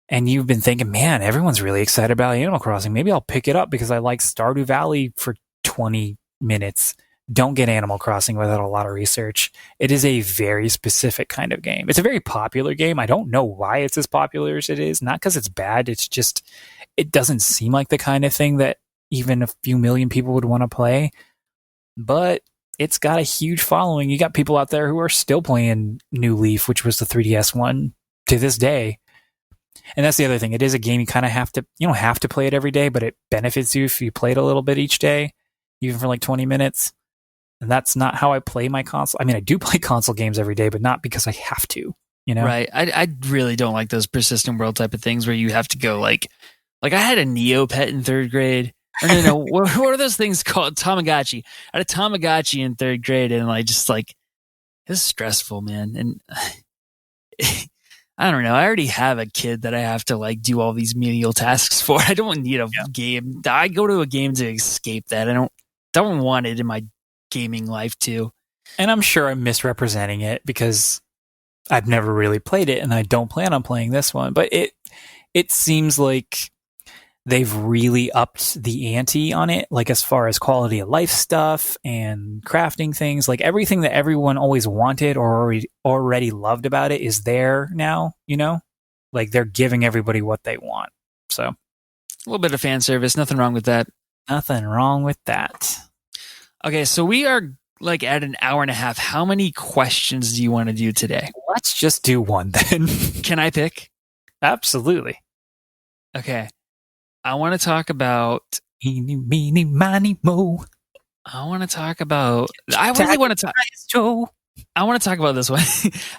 and you've been thinking, man, everyone's really excited about Animal Crossing, maybe I'll pick it up because I like Stardew Valley for 20 minutes. Don't get Animal Crossing without a lot of research. It is a very specific kind of game. It's a very popular game. I don't know why it's as popular as it is. Not because it's bad. It's just, it doesn't seem like the kind of thing that even a few million people would want to play. But it's got a huge following. You got people out there who are still playing New Leaf, which was the 3DS one, to this day. And that's the other thing. It is a game you kind of have to, you don't have to play it every day, but it benefits you if you play it a little bit each day, even for like 20 minutes. And that's not how I play my console. I mean, I do play console games every day, but not because I have to, you know? Right. I really don't like those persistent world type of things where you have to go like I had a Neopet in third grade. Or no, what are those things called? Tamagotchi. I had a Tamagotchi in third grade, and it was stressful, man. And I don't know. I already have a kid that I have to like do all these menial tasks for. I don't need a game. I go to a game to escape that. I don't want it in my gaming life too. And I'm sure I'm misrepresenting it because I've never really played it, and I don't plan on playing this one. But it seems like they've really upped the ante on it, like as far as quality of life stuff and crafting things, like everything that everyone always wanted or already loved about it is there now, you know? Like they're giving everybody what they want. So a little bit of fan service, nothing wrong with that. Nothing wrong with that. Okay, so we are like at an hour and a half. How many questions do you want to do today? Let's just do one then. Can I pick? Absolutely. Okay. I want to talk about Eeny, meeny, miny, mo. I want to talk about I want to talk about this one.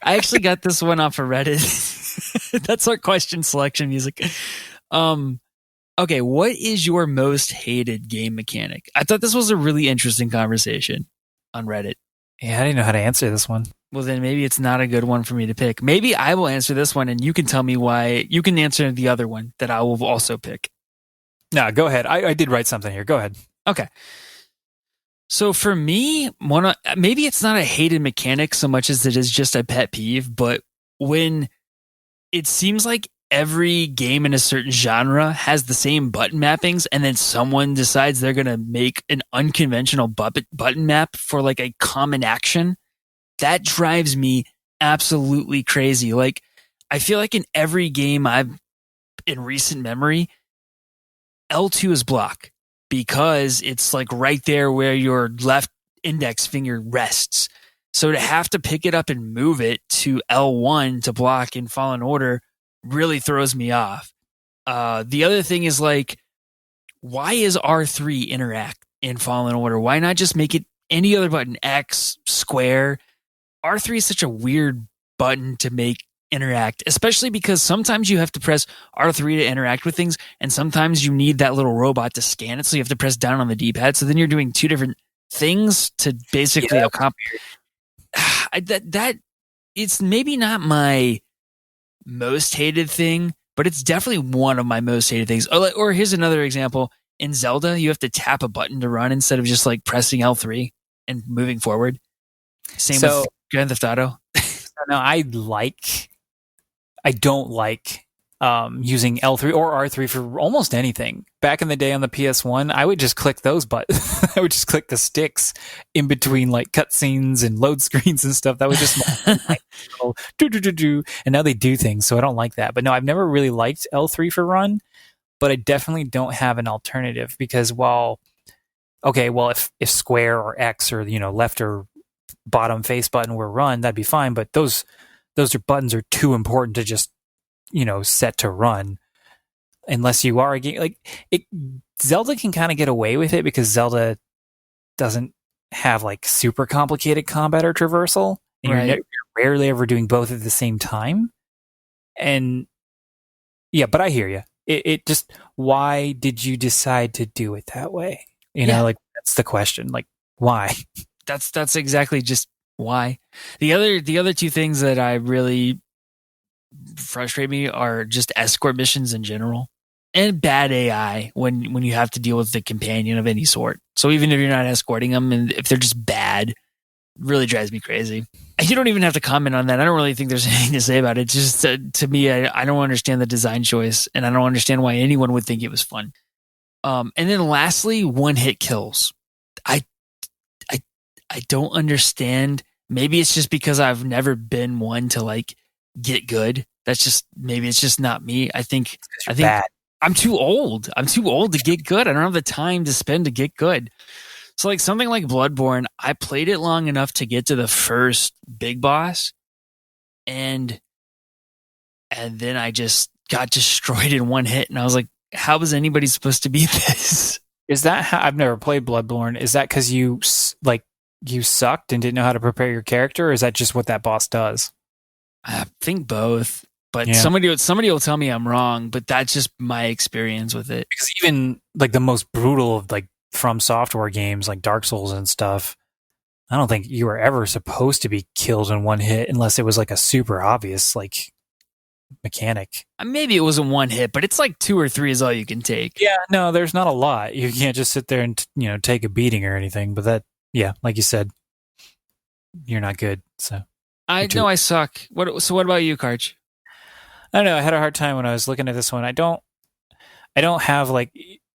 I actually got this one off of Reddit. That's our question selection music. Okay, what is your most hated game mechanic? I thought this was a really interesting conversation on Reddit. Yeah, I didn't know how to answer this one. Well, then maybe it's not a good one for me to pick. Maybe I will answer this one and you can tell me why. You can answer the other one that I will also pick. No, go ahead. I did write something here. Go ahead. Okay. So for me, maybe it's not a hated mechanic so much as it is just a pet peeve, but when it seems like every game in a certain genre has the same button mappings and then someone decides they're going to make an unconventional button map for like a common action, that drives me absolutely crazy. Like, I feel like in every game in recent memory, L2 is block because it's like right there where your left index finger rests. So to have to pick it up and move it to L1 to block in Fallen Order really throws me off. The other thing is like, why is R3 interact in Fallen Order? Why not just make it any other button? X, square. R3 is such a weird button to make interact, especially because sometimes you have to press R3 to interact with things, and sometimes you need that little robot to scan it, so you have to press down on the D-pad. So then you're doing two different things to basically accomplish. That it's maybe not my most hated thing, but it's definitely one of my most hated things. Or here's another example. In Zelda, you have to tap a button to run instead of just like pressing L3 and moving forward. Same with Grand Theft Auto. No, I don't like using L3 or R3 for almost anything. Back in the day on the PS1, I would just click those buttons. I would just click the sticks in between like cutscenes and load screens and stuff. That was just my do. And now they do things, so I don't like that. But no, I've never really liked L3 for run, but I definitely don't have an alternative because if square or X or left or bottom face button were run, that'd be fine. But those buttons are too important to just set to run unless you are a game like it. Zelda can kind of get away with it because Zelda doesn't have like super complicated combat or traversal, and you're rarely ever doing both at the same time. And yeah, but I hear you. It just, why did you decide to do it that way? Yeah. Like that's the question. Like, why? That's exactly just why. The other two things that I really frustrate me are just escort missions in general and bad AI when you have to deal with the companion of any sort. So even if you're not escorting them and if they're just bad, it really drives me crazy. You don't even have to comment on that. I don't really think there's anything to say about it. It's just to me, I don't understand the design choice, and I don't understand why anyone would think it was fun. And then lastly, one-hit kills. I don't understand. Maybe it's just because I've never been one to like get good. Maybe it's just not me. I think Bad. I'm too old. I'm too old to get good. I don't have the time to spend to get good. So like something like Bloodborne, I played it long enough to get to the first big boss, and then I just got destroyed in one hit, and I was like, how was anybody supposed to beat this? Is that how I've never played Bloodborne? Is that because you sucked and didn't know how to prepare your character, or is that just what that boss does? I think both, but Yeah. somebody will tell me I'm wrong, but that's just my experience with it. Because even like the most brutal of like From Software games, like Dark Souls and stuff, I don't think you were ever supposed to be killed in one hit unless it was like a super obvious like mechanic. Maybe it wasn't one hit, but it's like 2 or 3 is all you can take. Yeah, no, there's not a lot. You can't just sit there and take a beating or anything. But that, yeah, like you said, you're not good. So I know I suck. What about you, Karch? I don't know. I had a hard time when I was looking at this one. I don't have like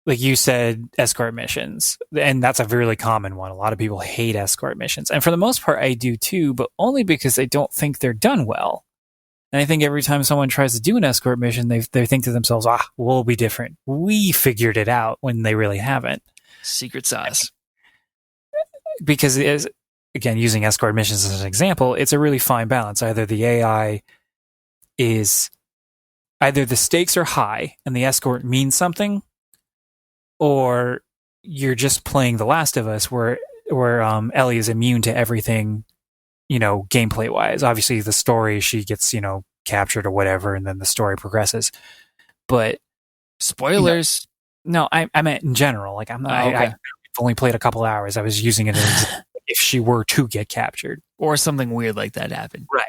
you said, escort missions, and that's a really common one. A lot of people hate escort missions, and for the most part, I do too, but only because they don't think they're done well. And I think every time someone tries to do an escort mission, they think to themselves, we'll be different. We figured it out, when they really haven't. Secret sauce. Because it is, again, using escort missions as an example, it's a really fine balance. Either the AI is, either the stakes are high and the escort means something, or you're just playing The Last of Us, where Ellie is immune to everything, gameplay wise. Obviously, the story, she gets captured or whatever, and then the story progresses. But spoilers. No, I meant in general. Like I'm not. Okay. I've only played a couple hours. I was using it as if she were to get captured or something weird like that happened. Right.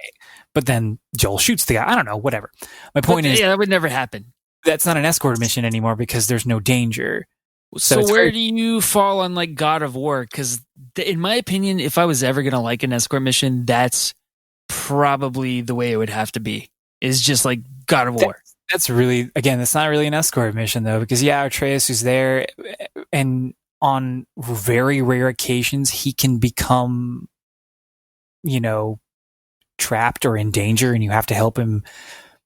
But then Joel shoots the guy. I don't know. Whatever. My point is, that would never happen. That's not an escort mission anymore because there's no danger. So where do you fall on like God of War? Because in my opinion, if I was ever going to like an escort mission, that's probably the way it would have to be. Is just like God of War. That's really, again, that's not really an escort mission though, because Atreus is there, and on very rare occasions he can become, trapped or in danger, and you have to help him.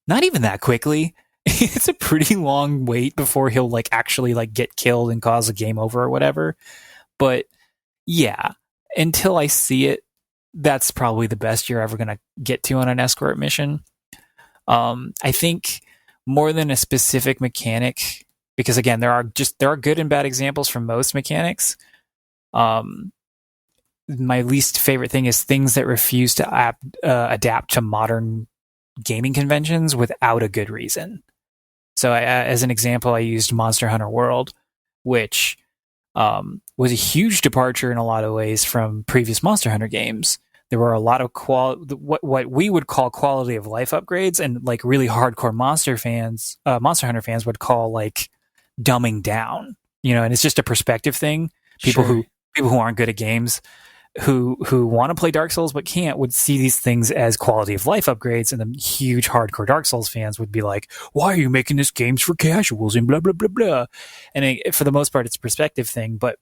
Not even that quickly. It's a pretty long wait before he'll actually get killed and cause a game over or whatever. But yeah, until I see it, that's probably the best you're ever going to get to on an escort mission. I think more than a specific mechanic, because again, there are good and bad examples from most mechanics. My least favorite thing is things that refuse to adapt to modern gaming conventions without a good reason. So as an example, I used Monster Hunter World, which was a huge departure in a lot of ways from previous Monster Hunter games. There were a lot of what we would call quality of life upgrades, and really hardcore Monster Hunter fans would call dumbing down. And it's just a perspective thing. People who aren't good at games, who want to play Dark Souls but can't, would see these things as quality of life upgrades, and the huge hardcore Dark Souls fans would be like, why are you making this games for casuals and blah blah blah blah. And for the most part, it's a perspective thing. But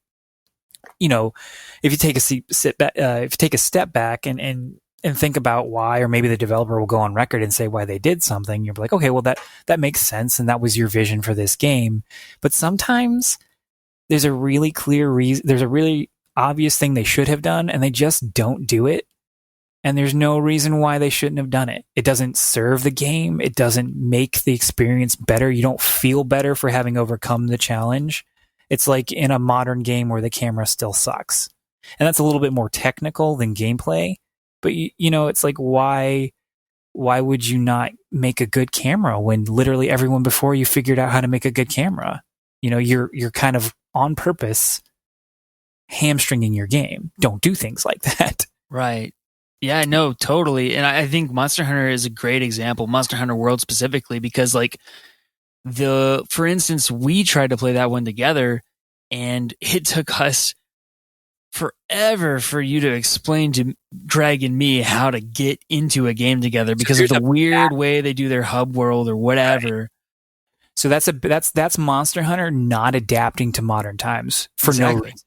if you take a step back and think about why, or maybe the developer will go on record and say why they did something, you're like, okay, well that makes sense, and that was your vision for this game. But sometimes there's a really clear reason, there's a really obvious thing they should have done, and they just don't do it. And there's no reason why they shouldn't have done it. It doesn't serve the game. It doesn't make the experience better. You don't feel better for having overcome the challenge. It's like in a modern game where the camera still sucks. And that's a little bit more technical than gameplay. But it's like, why would you not make a good camera when literally everyone before you figured out how to make a good camera? You're kind of on purpose hamstringing your game. Don't do things like that. Right. Yeah, no, totally. And I think Monster Hunter is a great example, Monster Hunter World specifically, because like for instance, we tried to play that one together and it took us forever for you to explain to Greg and me how to get into a game together because of the weird way they do their hub world or whatever. Right. So that's Monster Hunter not adapting to modern times for no reason.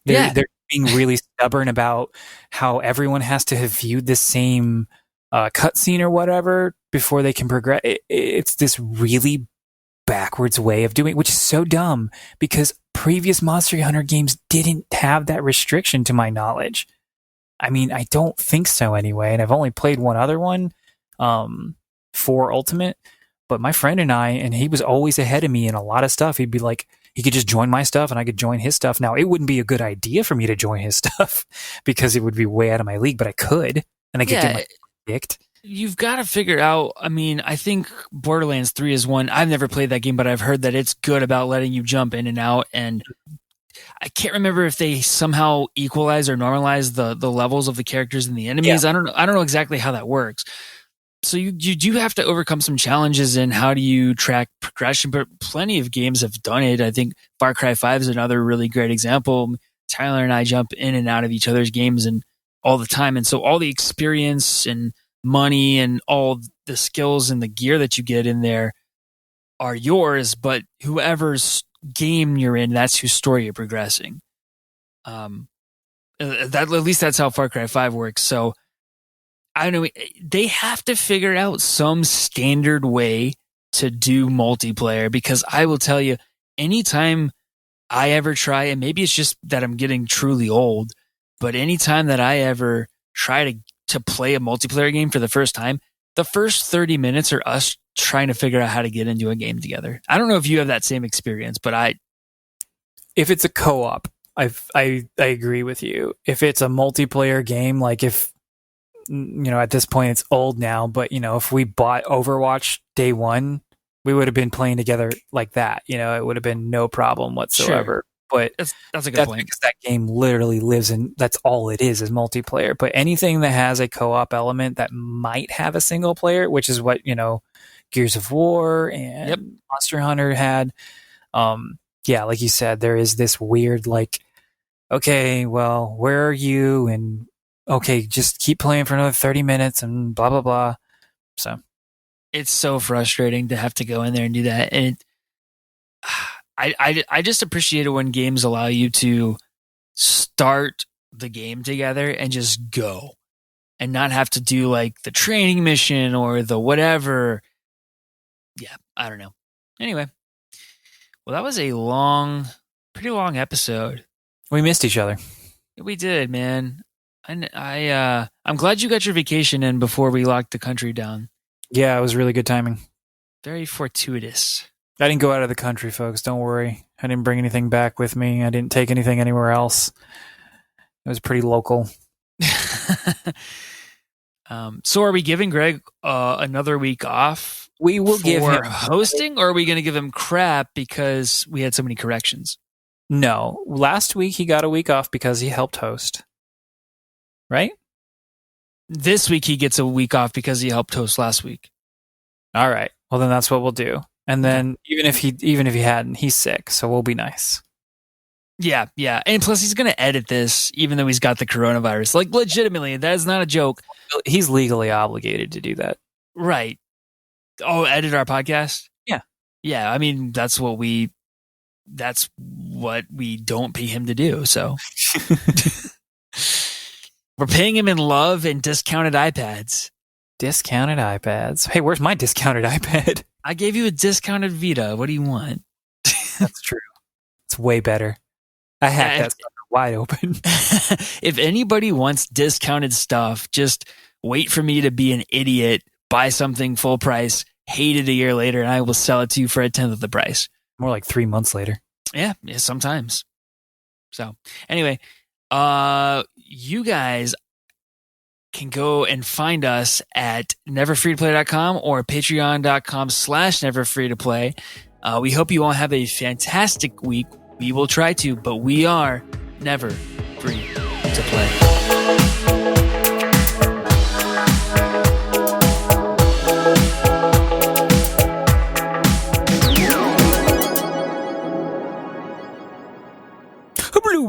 They're being really stubborn about how everyone has to have viewed the same cutscene or whatever before they can progress. It's this really backwards way of doing, which is so dumb because previous Monster Hunter games didn't have that restriction to my knowledge. I mean, I don't think so anyway, and I've only played one other one for Ultimate, but my friend and he was always ahead of me in a lot of stuff. He'd be like, he could just join my stuff and I could join his stuff. Now, it wouldn't be a good idea for me to join his stuff because it would be way out of my league, but I could, and I could get my picked. You've got to figure out, I mean, I think Borderlands 3 is one. I've never played that game, but I've heard that it's good about letting you jump in and out. And I can't remember if they somehow equalize or normalize the levels of the characters and the enemies. Yeah. I don't know exactly how that works. So you do have to overcome some challenges in how do you track progression, but plenty of games have done it. I think Far Cry 5 is another really great example. Tyler and I jump in and out of each other's games and all the time. And so all the experience and money and all the skills and the gear that you get in there are yours, but whoever's game you're in, that's whose story you're progressing. At least that's how Far Cry 5 works. So I don't know, they have to figure out some standard way to do multiplayer, because I will tell you, anytime I ever try, and maybe it's just that I'm getting truly old, but anytime that I ever try to play a multiplayer game for the first time, the first 30 minutes are us trying to figure out how to get into a game together. I don't know if you have that same experience, but if it's a co-op, I agree with you. If it's a multiplayer game, like if, at this point it's old now, but if we bought Overwatch day one, we would have been playing together like that. It would have been no problem whatsoever. Sure. But that's a good point, because that game literally lives in, that's all it is multiplayer. But anything that has a co-op element that might have a single player, which is what Gears of War and Monster Hunter had. Like you said, there is this weird okay, well, where are you? And okay, just keep playing for another 30 minutes and blah blah blah. So it's so frustrating to have to go in there and do that. And I just appreciate it when games allow you to start the game together and just go and not have to do the training mission or the whatever. Yeah, I don't know. Anyway, well, that was a pretty long episode. We missed each other. We did, man. I'm glad you got your vacation in before we locked the country down. Yeah, it was really good timing. Very fortuitous. I didn't go out of the country, folks. Don't worry. I didn't bring anything back with me. I didn't take anything anywhere else. It was pretty local. So are we giving Greg another week off? We will give him hosting, or are we going to give him crap because we had so many corrections? No. Last week he got a week off because he helped host. Right? This week he gets a week off because he helped host last week. All right. Well, then that's what we'll do. And then even if he hadn't, he's sick, so we'll be nice. Yeah. And plus he's going to edit this even though he's got the coronavirus. Legitimately, that is not a joke. He's legally obligated to do that. Right. Oh, edit our podcast? Yeah. Yeah, I mean, that's what we don't pay him to do, so. We're paying him in love and discounted iPads. Discounted iPads. Hey, where's my discounted iPad? I gave you a discounted Vita. What do you want? That's true. It's way better. I hacked that stuff wide open. If anybody wants discounted stuff, just wait for me to be an idiot, buy something full price, hate it a year later, and I will sell it to you for a tenth of the price. More like 3 months later. Yeah, sometimes. So, anyway, you guys can go and find us at neverfreetoplay.com or patreon.com/neverfreetoplay. We hope you all have a fantastic week. We will try to, but we are never free to play.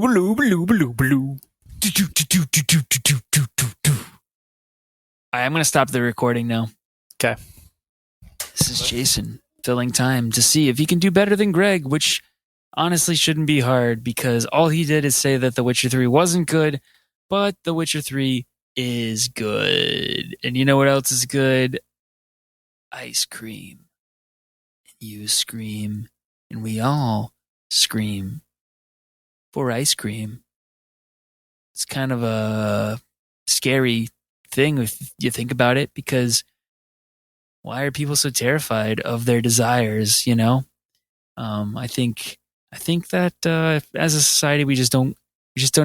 Blue, blue, blue, blue, blue. I'm going to stop the recording now. Okay. This is Jason filling time to see if he can do better than Greg, which honestly shouldn't be hard because all he did is say that The Witcher 3 wasn't good, but The Witcher 3 is good. And you know what else is good? Ice cream. You scream, and we all scream for ice cream. It's kind of a scary thing if you think about it, because why are people so terrified of their desires? You know, I think that as a society we just don't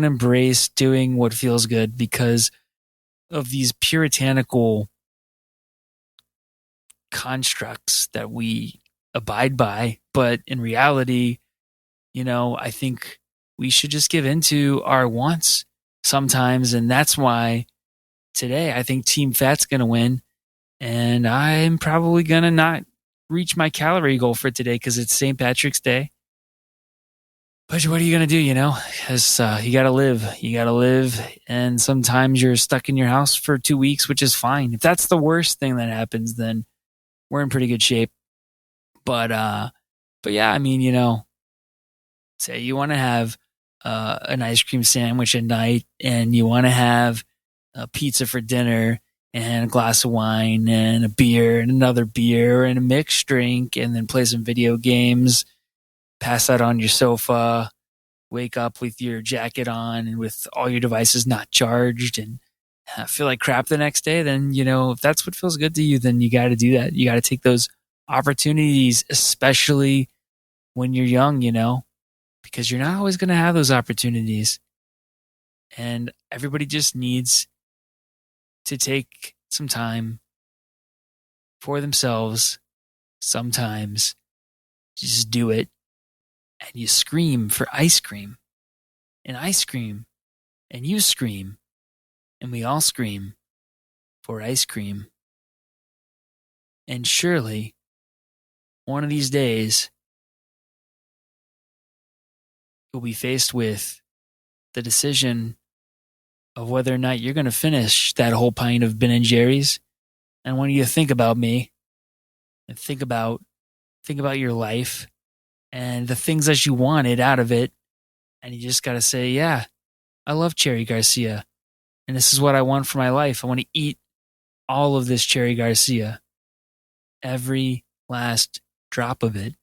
embrace doing what feels good because of these puritanical constructs that we abide by. But in reality, you know, I think we should just give into our wants sometimes, and that's why today I think Team Fat's going to win, and I'm probably going to not reach my calorie goal for today because it's St. Patrick's Day. But what are you going to do, you know? Because you got to live. You got to live, and sometimes you're stuck in your house for 2 weeks, which is fine. If that's the worst thing that happens, then we're in pretty good shape. But yeah, I mean, you know, say you want to have an ice cream sandwich at night, and you want to have a pizza for dinner, and a glass of wine, and a beer, and another beer, and a mixed drink, and then play some video games, pass out on your sofa, wake up with your jacket on and with all your devices not charged, and feel like crap the next day, then, you know, if that's what feels good to you, then you got to do that. You got to take those opportunities, especially when you're young, you know, because you're not always going to have those opportunities. And everybody just needs to take some time for themselves. Sometimes just do it, and you scream for ice cream, and I scream, and you scream, and we all scream for ice cream. And surely one of these days you'll be faced with the decision of whether or not you're going to finish that whole pint of Ben and Jerry's. And when you think about me and think about your life and the things that you wanted out of it, and you just got to say, yeah, I love Cherry Garcia, and this is what I want for my life. I want to eat all of this Cherry Garcia, every last drop of it,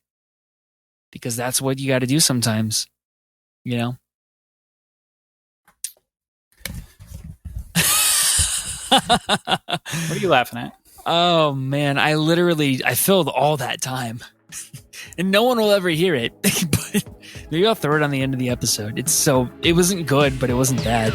because that's what you got to do sometimes, you know? What are you laughing at? Oh man, I filled all that time. And no one will ever hear it. But maybe I'll throw it on the end of the episode. It wasn't good, but it wasn't bad.